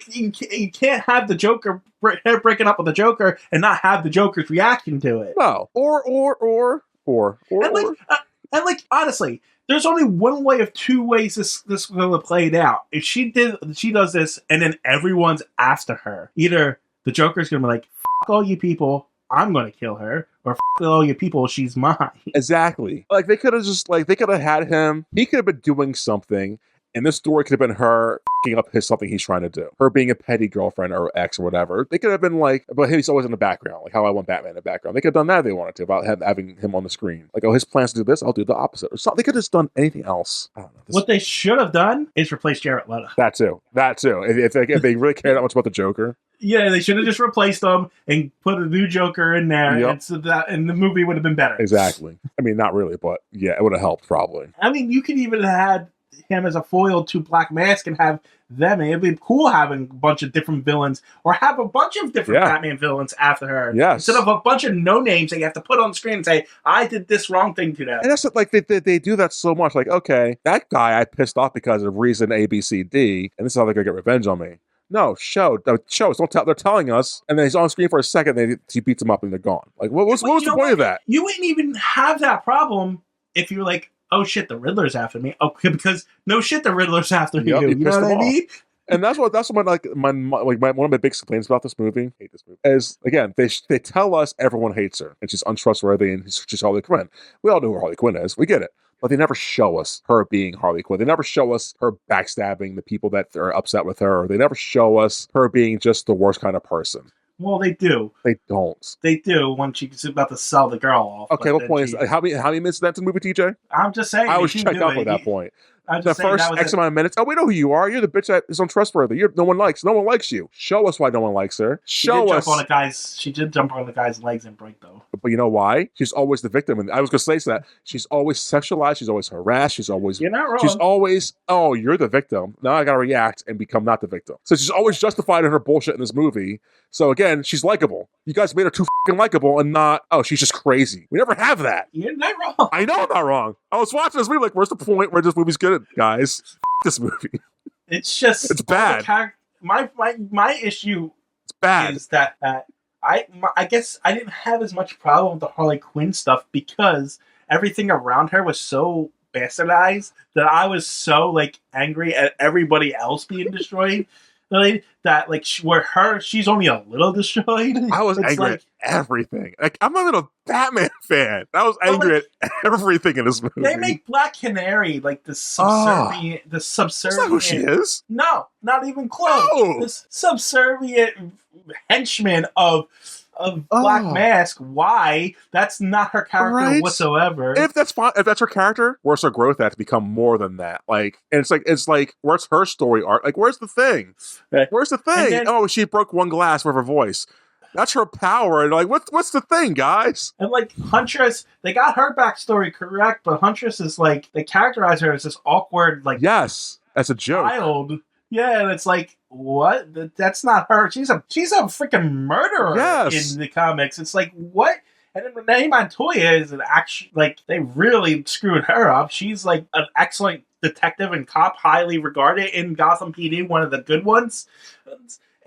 you can't have the Joker breaking up with the Joker and not have the Joker's reaction to it. No. And honestly, there's only one way of two ways this will have played out. If she does this, and then everyone's after her. Either the Joker's gonna be like, "F all you people, I'm gonna kill her," or "F all you people, she's mine." Exactly. Like, they could have had him. He could have been doing something. And this story could have been her f***ing up something he's trying to do. Her being a petty girlfriend or ex or whatever. They could have been like, but he's always in the background. Like how I want Batman in the background. They could have done that if they wanted to, about having him on the screen. Like, oh, his plans to do this, I'll do the opposite. Or something. They could have just done anything else. I don't know. What they should have done is replace Jared Leto. That too. If they really care that much about the Joker. Yeah, they should have just replaced him and put a new Joker in there, and the movie would have been better. Exactly. I mean, not really, but yeah, it would have helped probably. I mean, you could even have had him as a foil to Black Mask and have them. It'd be cool having a bunch of different villains, or have a bunch of different Batman villains after her. Yes. Instead of a bunch of no names that you have to put on screen and say, "I did this wrong thing to them." And that's like they do that so much. Like, okay, that guy I pissed off because of reason A, B, C, D, and this is how they're gonna get revenge on me. No, show us. Don't tell. They're telling us, and then he's on screen for a second. Then he beats him up, and they're gone. Like, what was the point of that? You wouldn't even have that problem if you were like, "Oh shit, the Riddler's after me." Okay, because no shit, the Riddler's after you. You know what I mean? And that's what my one of my big complaints about this movie. I hate this movie. Is again they tell us everyone hates her and she's untrustworthy and she's Harley Quinn. We all know who Harley Quinn is. We get it. But they never show us her being Harley Quinn. They never show us her backstabbing the people that are upset with her. They never show us her being just the worst kind of person. Well, they do. They don't. They do when she's about to sell the girl off. Okay, what point is how many minutes is that to the movie, TJ? I'm just saying. I was checked out at that point. The first X amount of minutes. Oh, we know who you are. You're the bitch that is untrustworthy. No one likes you. Show us why no one likes her. She did jump on the guy's legs and break though. But you know why? She's always the victim. And I was going to say that. She's always sexualized. She's always harassed. She's always. You're not wrong. She's always. Oh, you're the victim. Now I got to react and become not the victim. So she's always justified in her bullshit in this movie. So again, she's likable. You guys made her too fucking likable and not. Oh, she's just crazy. We never have that. You're not wrong. I know I'm not wrong. I was watching this movie like, where's the point where this movie's good, guys? This movie. It's bad. My issue it's bad. Is that I guess I didn't have as much problem with the Harley Quinn stuff because everything around her was so bastardized that I was so like angry at everybody else being destroyed. That like she's only a little destroyed. I was angry at everything. Like, I'm not even a Batman fan. I was angry at everything in this movie. They make Black Canary like the subservient. That's not who she is. No, not even close. No. This subservient henchman of Black Mask. Why? That's not her character whatsoever. If that's fine, if that's her character, where's her growth at to become more than that? Like, and it's like where's her story arc? Like, where's the thing? Where's the thing? Then, she broke one glass with her voice. That's her power. And like, what's the thing, guys? And like Huntress, they got her backstory correct, but Huntress is like they characterize her as this awkward, like yes, as a joke. Child. Yeah, and it's like, what? That's not her. She's a freaking murderer in the comics. It's like, what? And then Renee Montoya is an actually, like, they really screwed her up. She's like an excellent detective and cop, highly regarded in Gotham PD, one of the good ones.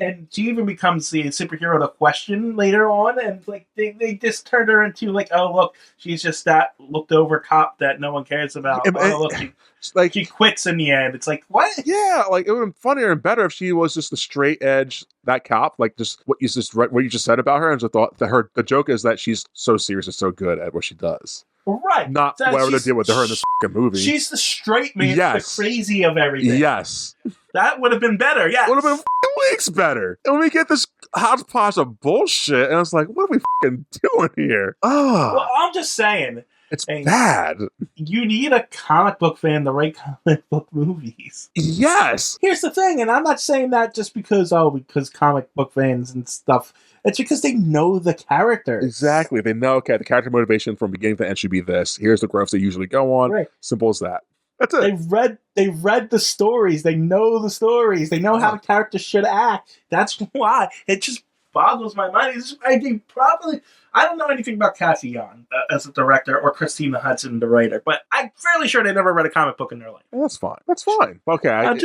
And she even becomes the superhero to question later on, and like they just turned her into like, oh look, she's just that looked over cop that no one cares about. Oh look, she quits in the end. It's like, what? Yeah, like it would have been funnier and better if she was just the straight edge that cop, like just what you just said about her, and just thought that the joke is that she's so serious and so good at what she does. Right. Not whatever they did with her in this fucking movie. She's the straight man, the crazy of everything. Yes. That would have been better, yes. Would have been weeks better. And we get this hodgepodge of bullshit, and it's like, what are we fucking doing here? Oh. Well, I'm just saying. It's bad. You need a comic book fan to write comic book movies. Yes. Here's the thing, and I'm not saying that just because comic book fans and stuff. It's because they know the characters. Exactly. They know, okay, the character motivation from beginning to end should be this. Here's the growths they usually go on. Right. Simple as that. That's it. They read the stories. They know the stories. They know how the characters should act. That's why. It just boggles my mind. I don't know anything about Kathy Yan as a director or Christina Hudson, the writer, but I'm fairly sure they never read a comic book in their life. That's fine. That's fine. Okay.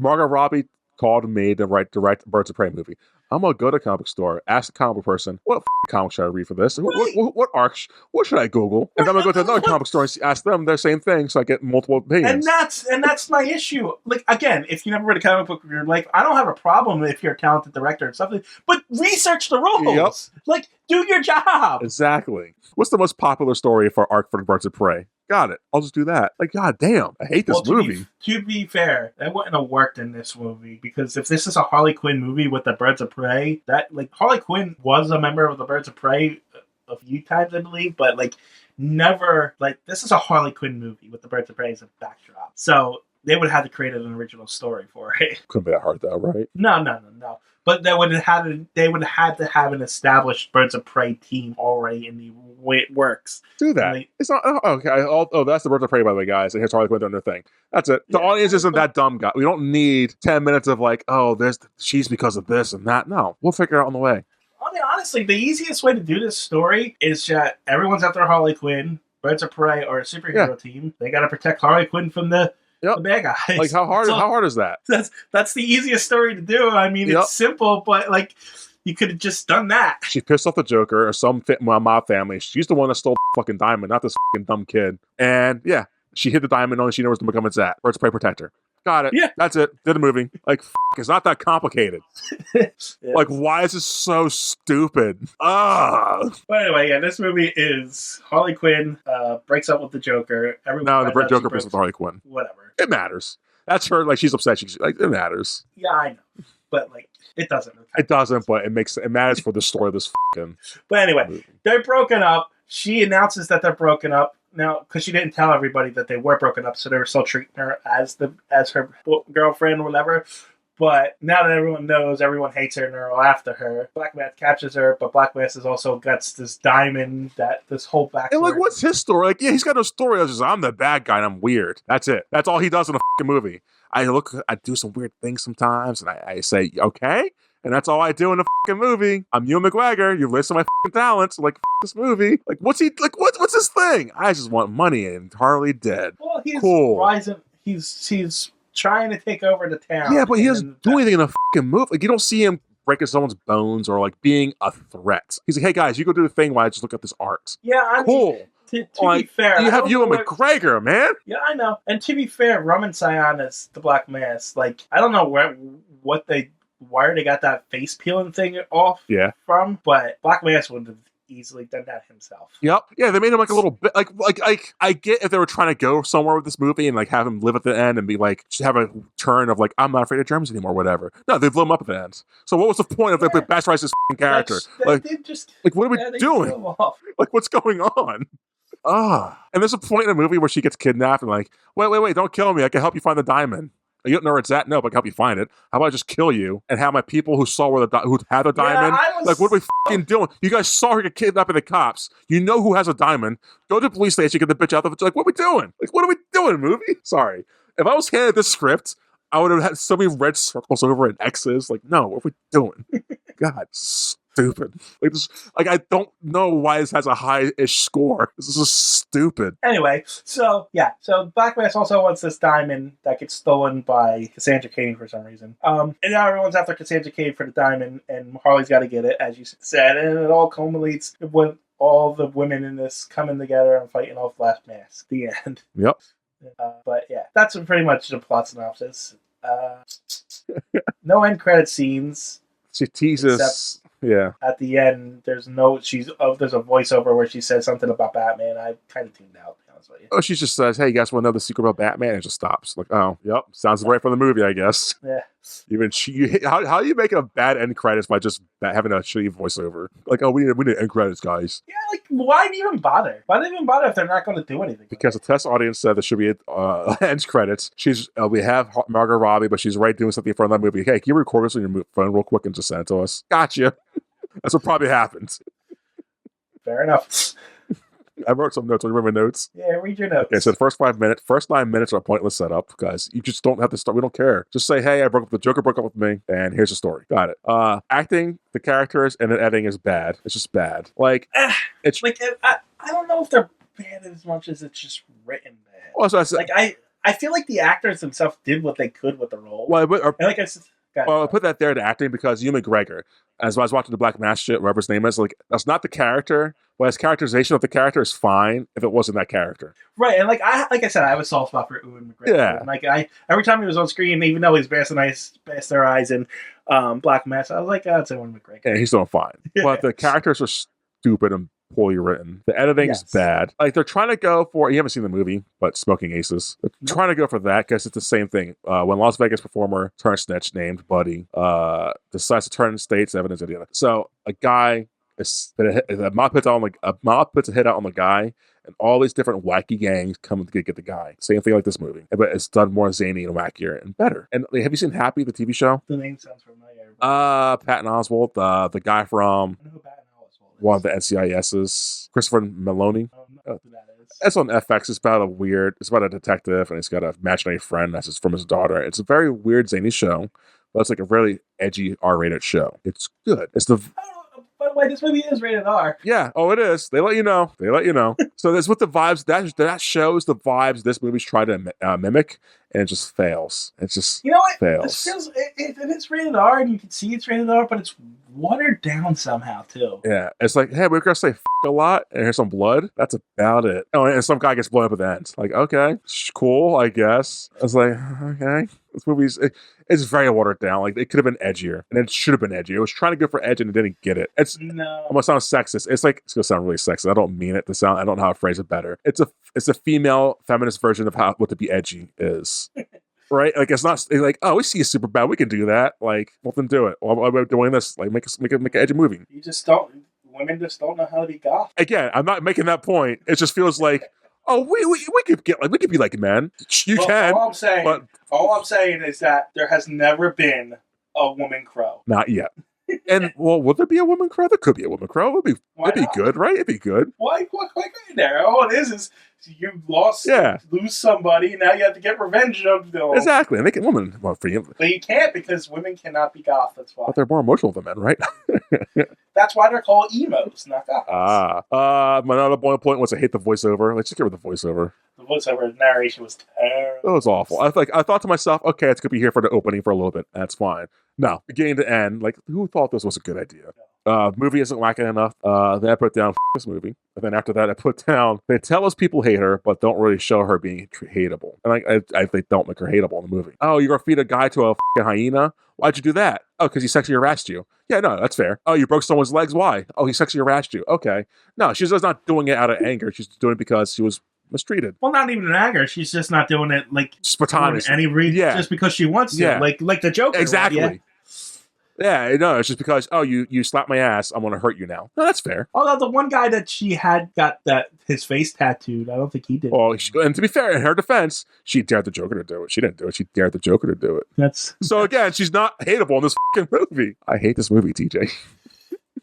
Margot Robbie called me to write Birds of Prey movie. I'm going to go to a comic store, ask the comic book person, what comic should I read for this? Right. What arcs? What should I Google? And then I'm going to go to another comic store and ask them their same thing so I get multiple opinions. And that's my issue. Like, again, if you never read a comic book in your life, I don't have a problem if you're a talented director and stuff, but research the rules. Yep. Like, do your job. Exactly. What's the most popular story for arc for the Birds of Prey? Got it. I'll just do that. Like, god damn, I hate this movie. To be fair, that wouldn't have worked in this movie, because if this is a Harley Quinn movie with the Birds of Prey, Harley Quinn was a member of the Birds of Prey a few times, I believe, but never, this is a Harley Quinn movie with the Birds of Prey as a backdrop. So they would have had to create an original story for it. Couldn't be that hard though, right? No. But they would have had to have an established Birds of Prey team already in the way it works. Do that. It's not okay. That's the Birds of Prey, by the way, guys. And here's Harley Quinn doing their thing. That's it. The audience isn't that dumb, guy. We don't need 10 minutes of she's because of this and that. No, we'll figure it out on the way. Honestly, the easiest way to do this story is that everyone's after Harley Quinn. Birds of Prey are a superhero team. They got to protect Harley Quinn from the bad guys. Like how hard is that? That's the easiest story to do. I mean, it's simple, but you could have just done that. She pissed off the Joker or some mob family. She's the one that stole the fucking diamond, not this fucking dumb kid. And she hid the diamond on. She knows where to become it's at. Birds of Prey protector. Got it. Yeah, that's it. Did the movie. It's not that complicated. Why is this so stupid? But anyway, this movie is Harley Quinn breaks up with the Joker. The Joker breaks up with Harley Quinn. Whatever. It matters. That's her. She's upset. She's it matters. Yeah, I know. But it doesn't. It doesn't. But it matters for the story of this fucking. But anyway, movie. They're broken up. She announces that they're broken up. Now, because she didn't tell everybody that they were broken up, so they were still treating her as her girlfriend or whatever. But now that everyone knows, everyone hates her and they're all after her. Black Mask captures her, but Black Mask has also got this diamond, this whole backstory. And what's his story? He's got no story. It's just, I'm the bad guy and I'm weird. That's it. That's all he does in a fucking movie. I do some weird things sometimes, and I say, okay? And that's all I do in a fucking movie. I'm Ewan McGregor. You've listed my fucking talents. This movie. What's he what's his thing? I just want money and Harley dead. Well, he's cool. rising. He's trying to take over the town. Yeah, but he doesn't do anything in a fucking movie. You don't see him breaking someone's bones or being a threat. He's like, hey guys, you go do the thing while I just look at this art. Yeah, cool. To be fair, you have Ewan McGregor, man. Yeah, I know. And to be fair, Roman Sion is the Black Mask. I don't know where they got that face peeling thing off from, but Black Mask would have easily done that himself. Yep. Yeah, they made him a little bit I get if they were trying to go somewhere with this movie and have him live at the end and be have a turn of I'm not afraid of Germans anymore, or whatever. No, they blew him up at the end. So what was the point of Bastardizing this character? What are we doing? What's going on? And there's a point in the movie where she gets kidnapped and wait, don't kill me. I can help you find the diamond. You don't know where it's at? No, but I can help you find it. How about I just kill you and have my people who saw who had the diamond? What are we fucking doing? You guys saw her get kidnapped by the cops. You know who has a diamond. Go to the police station, get the bitch out of it. What are we doing? What are we doing, movie? Sorry. If I was handed this script, I would have had so many red circles over it and X's. No, what are we doing? God, stupid. Like I don't know why this has a high-ish score. This is just stupid. Anyway, so Black Mass also wants this diamond that gets stolen by Cassandra Cain for some reason. And now everyone's after Cassandra Cain for the diamond, and Harley's got to get it, as you said, and it all culminates when all the women in this coming together and fighting off Black Mask. The end. Yep. But yeah, that's pretty much the plot synopsis. No end credit scenes. She teases. Yeah. At the end, there's a voiceover where she says something about Batman. I kind of tuned out, to be honest with you. Oh, she just says, "Hey, you guys want to know the secret about Batman?" And it just stops. Like, oh, yep, sounds right from the movie, I guess. Yeah. Even how do you make a bad end credits by just having a shitty voiceover? Like, oh, we need end credits, guys. Yeah, like why even bother? Why do they even bother if they're not going to do anything? Because the test audience said there should be end credits. We have Margot Robbie, but she's doing something in front of that movie. Hey, can you record this on your phone real quick and just send it to us? Gotcha. That's what probably happened. Fair enough. I wrote some notes. Remember notes? Yeah, read your notes. Okay, so the first 9 minutes are a pointless setup, guys. You just don't have to start. We don't care. Just say, hey, the Joker broke up with me, and here's the story. Got it. Acting, the characters, and the editing is bad. It's just bad. Like, it's like I don't know if they're bad as much as it's just written bad. Well, so I said, like I feel like the actors themselves did what they could with the role. Well, and like I said. Well, I'll put that there to acting because Ewan McGregor, as I was watching the Black Mass shit, whatever his name is, like, that's not the character, but his characterization of the character is fine if it wasn't that character. Right, and like I said, I have a soft spot for Ewan McGregor. Yeah. And like every time he was on screen, even though he's bastardized in Black Mass, I was like, oh, it's Ewan McGregor. Yeah, he's doing fine. But the characters are stupid and poorly written. The editing is bad. Like, they're trying to go for, you haven't seen the movie, but Smoking Aces. They're trying to go for that because it's the same thing. When Las Vegas performer turned snitch named Buddy decides to turn states evidence at the end. So a guy a mob puts a hit out on the guy, and all these different wacky gangs come to get the guy. Same thing like this movie, but it's done more zany and wackier and better. And have you seen Happy, the TV show? The name sounds familiar. Patton Oswalt, the guy from I know who Patton Oswalt is. One of the NCIS's, Christopher Meloni. I don't know who that is. It's on FX. It's about a detective, and he's got an imaginary friend that's from his daughter. It's a very weird, zany show, but it's like a really edgy, R-rated show. It's good. By the way, this movie is rated R. Yeah. Oh, it is. They let you know. So that's what the vibes, that shows the vibes this movie's trying to mimic, and it just fails. It just fails. It's rated R, and you can see it's rated R, but it's watered down somehow, too. Yeah. It's like, hey, we're going to say a lot, and here's some blood. That's about it. Oh, and some guy gets blown up at the end. Like, okay, cool, I guess. I was like, okay. This movie's... It's very watered down. Like, it could have been edgier, and it should have been edgier. It was trying to go for edge, and it didn't get it. I'm gonna sound sexist. It's gonna sound really sexist. I don't mean it to sound. I don't know how to phrase it better. It's a female feminist version of what to be edgy is. Right? Like, it's like, oh, we see you super bad. We can do that. Like, well, then do it. Why are we doing this? Like, make an edgy movie. Women just don't know how to be goth. Again, I'm not making that point. It just feels like, oh, we could be like men. You can. All I'm saying is that there has never been a woman crow. Not yet. And well, would there be a woman crow? There could be a woman crow. It'd be good, right? It'd be good. Why there? All it is you lose somebody, and now you have to get revenge of them. Exactly. And they can woman for you. But you can't, because women cannot be goth. That's why. But they're more emotional than men, right? That's why they're called emos, not goths. My other point was I hate the voiceover. Let's just get rid of the voiceover. The voiceover narration was terrible. It was awful. I thought to myself, okay, it's gonna be here for the opening for a little bit. That's fine. No, beginning to end, like, who thought this was a good idea? Movie isn't whacking enough. Then I put down this movie. And then after that, I put down, they tell us people hate her, but don't really show her being hateable. And they don't make her hateable in the movie. Oh, you're going to feed a guy to a hyena? Why'd you do that? Oh, because he sexually harassed you. Yeah, no, that's fair. Oh, you broke someone's legs? Why? Oh, he sexually harassed you. Okay. No, she's just not doing it out of anger. She's doing it because she was mistreated. Well, not even in anger. She's just not doing it like just platonically. Any reason, just because she wants to. Yeah. Like the Joker. Exactly. Yeah, no, it's just because, oh, you slapped my ass, I'm gonna hurt you now. No, that's fair. Although the one guy that she had got his face tattooed, I don't think he did. Well, and to be fair, in her defense, she dared the Joker to do it. She didn't do it. She dared the Joker to do it. So again, she's not hateable in this fucking movie. I hate this movie, TJ.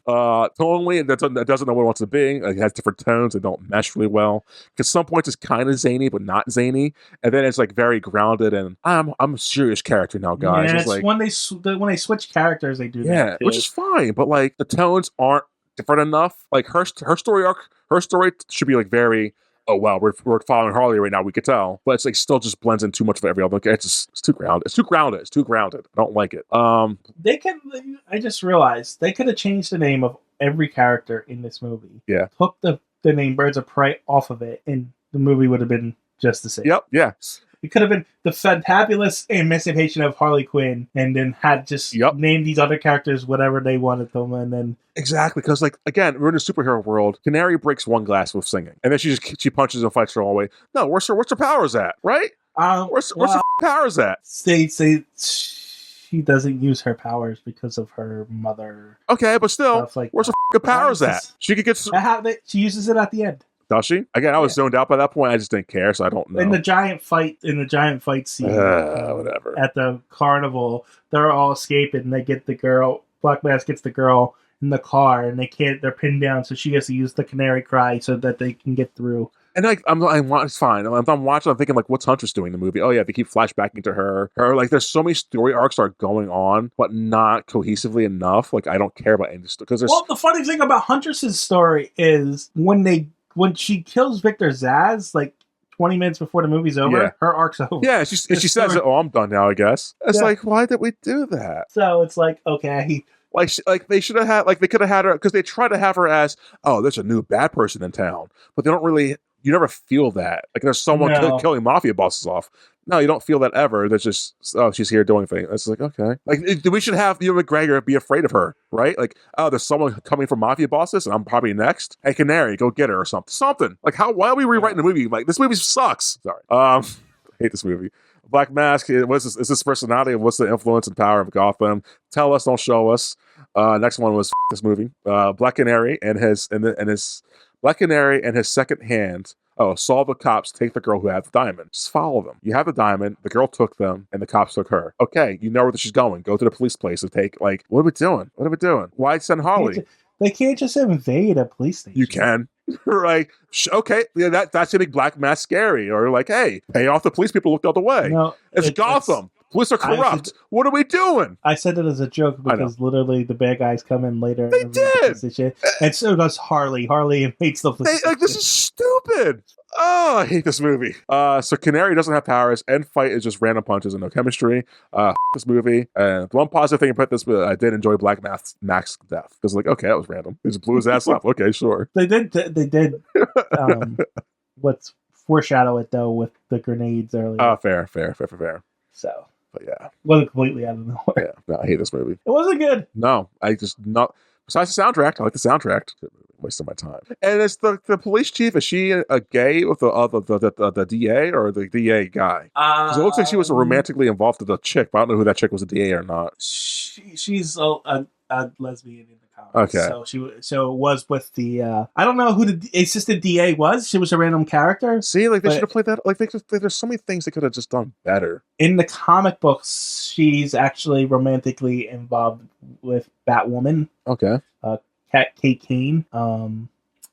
Tonally, that doesn't know what it wants to be. Like, it has different tones that don't mesh really well. Because some points it's kind of zany, but not zany, and then it's like very grounded. And I'm a serious character now, guys. Yeah, it's like when they switch characters, they do that too. which is fine. But like the tones aren't different enough. Like her story arc, her story should be like very. Oh wow, we're following Harley right now. We could tell, but it's like still just blends in too much of every other. It's too grounded. It's too grounded. It's too grounded. I don't like it. They could. I just realized they could have changed the name of every character in this movie. Yeah. Took the name Birds of Prey off of it, and the movie would have been just the same. Yep. Yeah. It could have been the Fantabulous Emancipation of Harley Quinn, and then had just named these other characters whatever they wanted them, and then exactly, because like again, we're in a superhero world. Canary breaks one glass with singing, and then she punches and fights her all the way. No, what's her powers at? Right? Where's her powers at? Say she doesn't use her powers because of her mother. Okay, but still, like where's her powers at? She could get. She uses it at the end. Does she? Again, I was zoned out by that point. I just didn't care, so I don't know. In the giant fight scene, whatever. At the carnival, they're all escaping. They get the girl. Black Mask gets the girl in the car, and they're pinned down. So she has to use the canary cry so that they can get through. And like it's fine. I'm watching. I'm thinking like, what's Huntress doing in the movie? Oh yeah, they keep flashbacking to her. Like, there's so many story arcs are going on, but not cohesively enough. Like, I don't care about any because there's. Well, the funny thing about Huntress's story is when she kills Victor Zsasz, like 20 minutes before the movie's over, her arc's over. Yeah, she says, "Oh, I'm done now, I guess." It's like, why did we do that? So it's like, okay. Like they should have had, like they could have had her, because they try to have her as, oh, there's a new bad person in town, but they don't really. You never feel that. Like there's someone killing mafia bosses off. No, you don't feel that ever. There's just, oh, she's here doing things. It's like, okay. Like, we should have Ewan McGregor be afraid of her, right? Like, oh, there's someone coming from mafia bosses and I'm probably next. Hey, Canary, go get her or something. Something. Like, why are we rewriting the movie? Like, this movie sucks. Sorry. I hate this movie. Black Mask, is this personality? What's the influence and power of Gotham? Tell us, don't show us. Next one was this movie. Black Canary and his Black Canary and his second hand. Oh, saw the cops take the girl who had the diamond. Just follow them. You have the diamond, the girl took them, and the cops took her. Okay, you know where she's going. Go to the police place and take, like, what are we doing? What are we doing? Why send Harley? They can't just invade a police station. You can. Right. Okay, yeah, that's gonna make Black Mask scary. Or like, hey, pay off the police people looked the other way. No, it's Gotham. Police are corrupt. What are we doing? I said it as a joke because literally the bad guys come in later. They did. And so does Harley. Harley hates the police. Like, this is stupid. Oh, I hate this movie. So Canary doesn't have powers. End fight is just random punches and no chemistry. This movie. And the one positive thing about this, I did enjoy Black Mask's death. Because like, okay, that was random. He just blew his ass up. Okay, sure. They did. What's foreshadow it though with the grenades earlier. Oh, fair. So. But yeah. Wasn't completely out of nowhere. Yeah, no, I hate this movie. It wasn't good. No, I just not. Besides the soundtrack, I like the soundtrack. Wasting my time. And it's the police chief. Is she a gay with the DA or the DA guy? Because it looks like she was romantically involved with the chick, but I don't know who that chick was, a DA or not. She's a lesbian in the comics. Okay. So it was with the I don't know who the assistant DA was. She was a random character. See, like they should have played that. Like there's so many things they could have just done better. In the comic books, she's actually romantically involved with Batwoman. Okay. Kate Kane.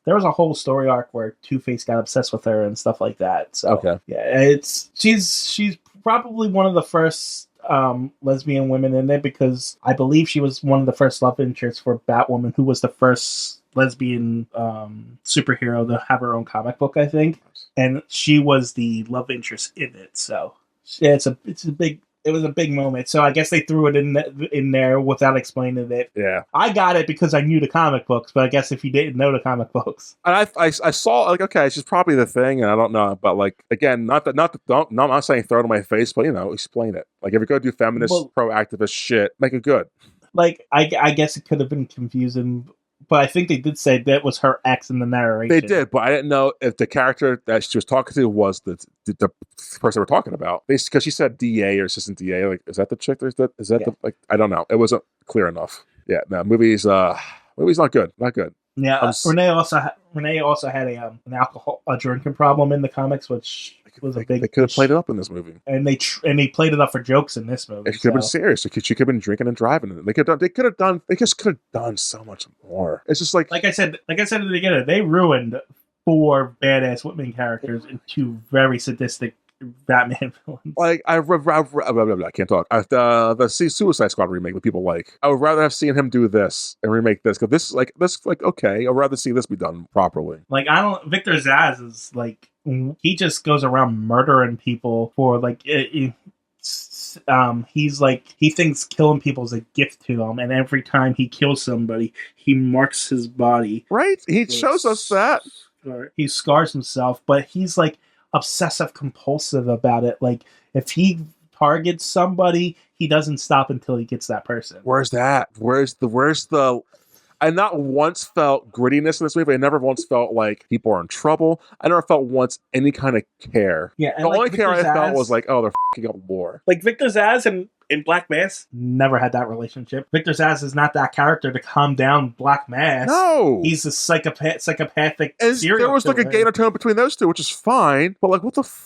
There was a whole story arc where Two-Face got obsessed with her and stuff like that. So okay. Yeah, she's probably one of the first lesbian women in there because I believe she was one of the first love interests for Batwoman, who was the first lesbian superhero to have her own comic book, I think. And she was the love interest in it. So yeah, it was a big moment. So I guess they threw it in there without explaining it. Yeah. I got it because I knew the comic books, but I guess if you didn't know the comic books. And I saw, like, okay, she's probably the thing, and I don't know. But, like, again, I'm not saying throw it in my face, but, explain it. Like, if you're going to do feminist, pro-activist shit, make it good. Like, I guess it could have been confusing, but I think they did say that was her ex in the narration. They did, but I didn't know if the character that she was talking to was the person we're talking about. Because she said DA or assistant DA. Like, is that the chick? I don't know. It wasn't clear enough. Yeah, no, movie's not good. Not good. Yeah, Renee also had a drinking problem in the comics, which was a big. They could have played it up in this movie, and they played it up for jokes in this movie. It could have been serious. She could have been drinking and driving. They could have done. They just could have done so much more. It's just like I said at the beginning, they ruined 4 badass women characters into very sadistic Batman villains. Like I can't talk. The Suicide Squad remake that people like. I would rather have seen him do this and remake this because this okay. I'd rather see this be done properly. Like Victor Zsasz is like he just goes around murdering people for like. He's like he thinks killing people is a gift to him, and every time he kills somebody, he marks his body. Right? He shows us that he scars himself, but he's like obsessive compulsive about it. Like if he targets somebody, he doesn't stop until he gets that person. Where's that? Where's the I not once felt grittiness in this movie. I never once felt like people are in trouble. I never felt once any kind of care. Yeah, and the only care I felt was like, oh, they're f***ing up war. Like Victor Zsasz in Black Mass never had that relationship. Victor Zsasz is not that character to calm down Black Mass. No, he's a psychopathic. And there was like a gain of tone between those two, which is fine. But like, what the f***?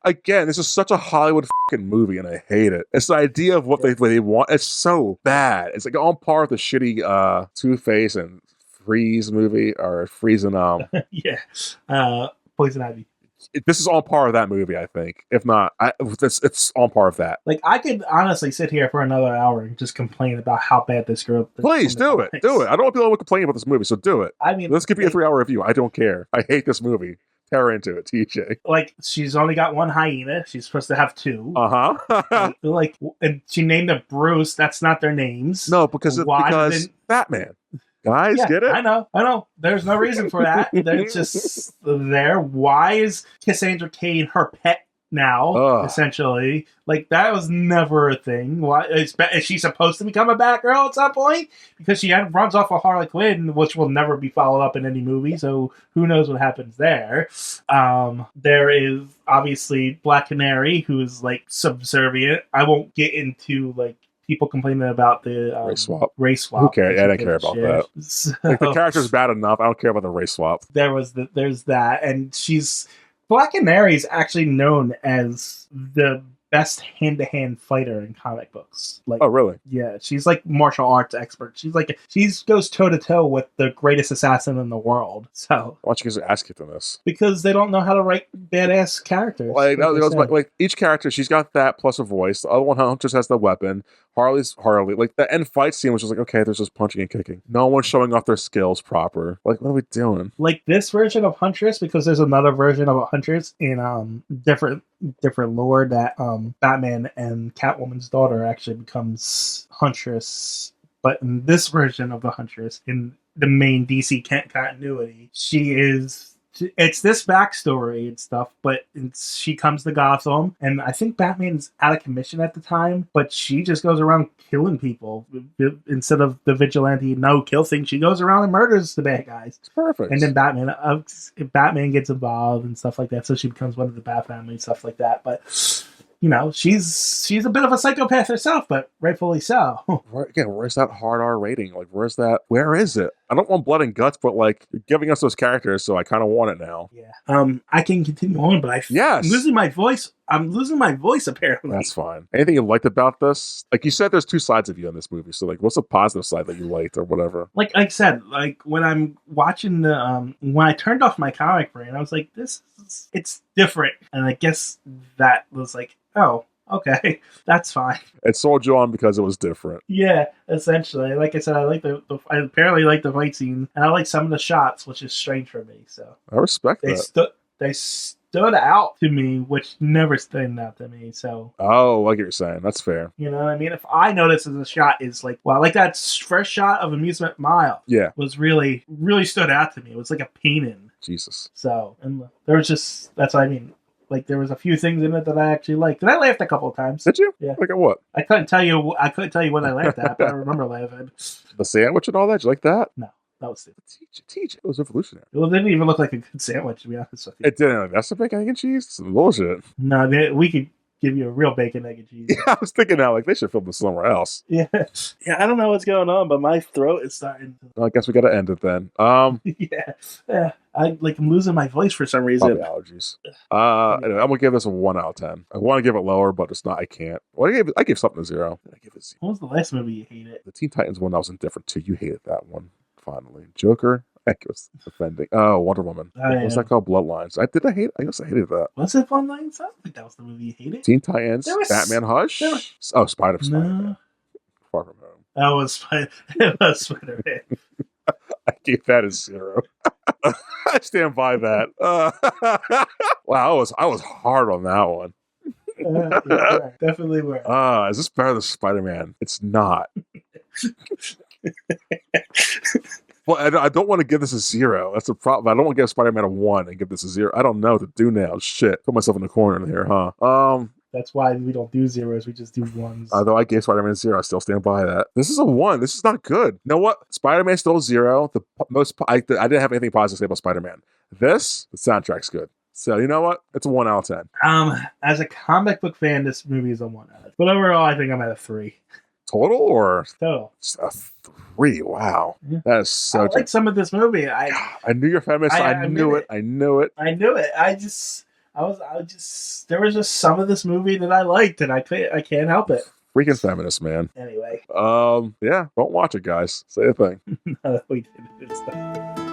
Again, this is such a Hollywood fucking movie, and I hate it. It's the idea of what they want. It's so bad. It's like on par with the shitty Two-Face and Freeze movie, or Freeze and Poison Ivy. This is on par with that movie, I think. If not, it's on par with that. Like I could honestly sit here for another hour and just complain about how bad this girl. Please do it. Do it. I don't want people to complain about this movie, so do it. I mean, let's give you a 3-hour review. I don't care. I hate this movie. Tear into it, TJ. Like she's only got one hyena. She's supposed to have 2. Like and she named it Bruce. That's not their names. No, because Batman. Guys, get it? I know. There's no reason for that. They're just there. Why is Cassandra Cain her pet now? Essentially, like that was never a thing. Why is she supposed to become a Batgirl at some point? Because she runs off of Harley Quinn, which will never be followed up in any movie. So who knows what happens there? There is obviously Black Canary, who is like subservient. I won't get into like people complaining about the race swap. Who cares? I don't care about that. So, like, the character's bad enough. I don't care about the race swap. There's that, and Black Canary is actually known as the best hand-to-hand fighter in comic books. Like, oh, really? Yeah, she's like martial arts expert. She goes toe-to-toe with the greatest assassin in the world. So why don't you guys ask her from this? Because they don't know how to write badass characters. Like each character, she's got that plus a voice. The other one just has the weapon. Harley's Harley. Like the end fight scene was just like, okay, there's just punching and kicking. No one's showing off their skills proper. Like, what are we doing? Like this version of Huntress, because there's another version of a Huntress in different lore that Batman and Catwoman's daughter actually becomes Huntress. But in this version of the Huntress, in the main DC continuity, it's this backstory and stuff, but she comes to Gotham, and I think Batman's out of commission at the time, but she just goes around killing people instead of the vigilante no-kill thing. She goes around and murders the bad guys. It's perfect. And then Batman gets involved and stuff like that, so she becomes one of the Bat family and stuff like that. But you know, she's a bit of a psychopath herself, but rightfully so. Again, where's that hard R rating? Like, where is it? I don't want blood and guts, but like, you're giving us those characters, so I kind of want it now. Yeah. I can continue on, but I'm losing my voice. I'm losing my voice, apparently. That's fine. Anything you liked about this? Like you said, there's 2 sides of you in this movie. So like, what's the positive side that you liked or whatever? Like I said, like when I'm watching when I turned off my comic brain, I was like, it's different. And I guess that was like, oh, okay, that's fine. It sold you on because it was different. Yeah, essentially. Like I said, I apparently like the fight scene, and I like some of the shots, which is strange for me. So I respect that. They stood out to me, which never stood out to me. So like what you're saying, that's fair. You know what I mean? If I notice that the shot is like, well, like that first shot of Amusement Mile, was really, really stood out to me. It was like a painting. Jesus. So, and there was that's what I mean. Like there was a few things in it that I actually liked, and I laughed a couple of times. Did you? Yeah. Like at what? I couldn't tell you what I laughed at, but I remember laughing. The sandwich and all that. Did you like that? No. That was stupid. Teach. It was revolutionary. Well, it didn't even look like a good sandwich, to be honest with you. It didn't. That's a bacon, egg, and cheese? Some bullshit. No, we could give you a real bacon, egg, and cheese. Yeah, I was thinking that, like, they should film this somewhere else. Yeah, I don't know what's going on, but my throat is starting to... Well, I guess we got to end it then. Yeah. I'm losing my voice for some reason. Probably allergies. Anyway, I'm gonna give this a 1 out of 10. I want to give it lower, but it's not. I can't. Well, I gave something a 0. I give it 0. What was the last movie you hated? The Teen Titans one, that was indifferent too. You hated that one. Finally, Joker. I was offending. Oh, Wonder Woman. What was that called? Bloodlines. I guess I hated that. Was it Bloodlines? I don't think that was the movie you hated. Teen Titans. Batman Hush. Oh, Spider-Man. No. Far From Home. That was Spider-Man. I gave that a 0. I stand by that. Wow, I was hard on that one. Yeah, definitely were. Is this better than Spider-Man? It's not. Well, I don't want to give this a 0. That's the problem. I don't want to give Spider-Man a 1 and give this a 0. I don't know what to do now. Shit. Put myself in the corner here, huh? That's why we don't do 0s. We just do 1s. Although I gave Spider-Man a 0, I still stand by that. This is a 1. This is not good. You know what? Spider-Man's still a 0. I didn't have anything positive to say about Spider-Man. The soundtrack's good. So you know what? It's a 1 out of 10. As a comic book fan, this movie is a 1 out of 10. But overall, I think I'm at a 3. Total or total? A 3. Wow, yeah. That is so. I like some of this movie. I knew you're feminist. I knew it. I knew it. There was just some of this movie that I liked, and I can't help it. Freaking feminist, man. Anyway. Yeah. Don't watch it, guys. Say a thing. No, we didn't.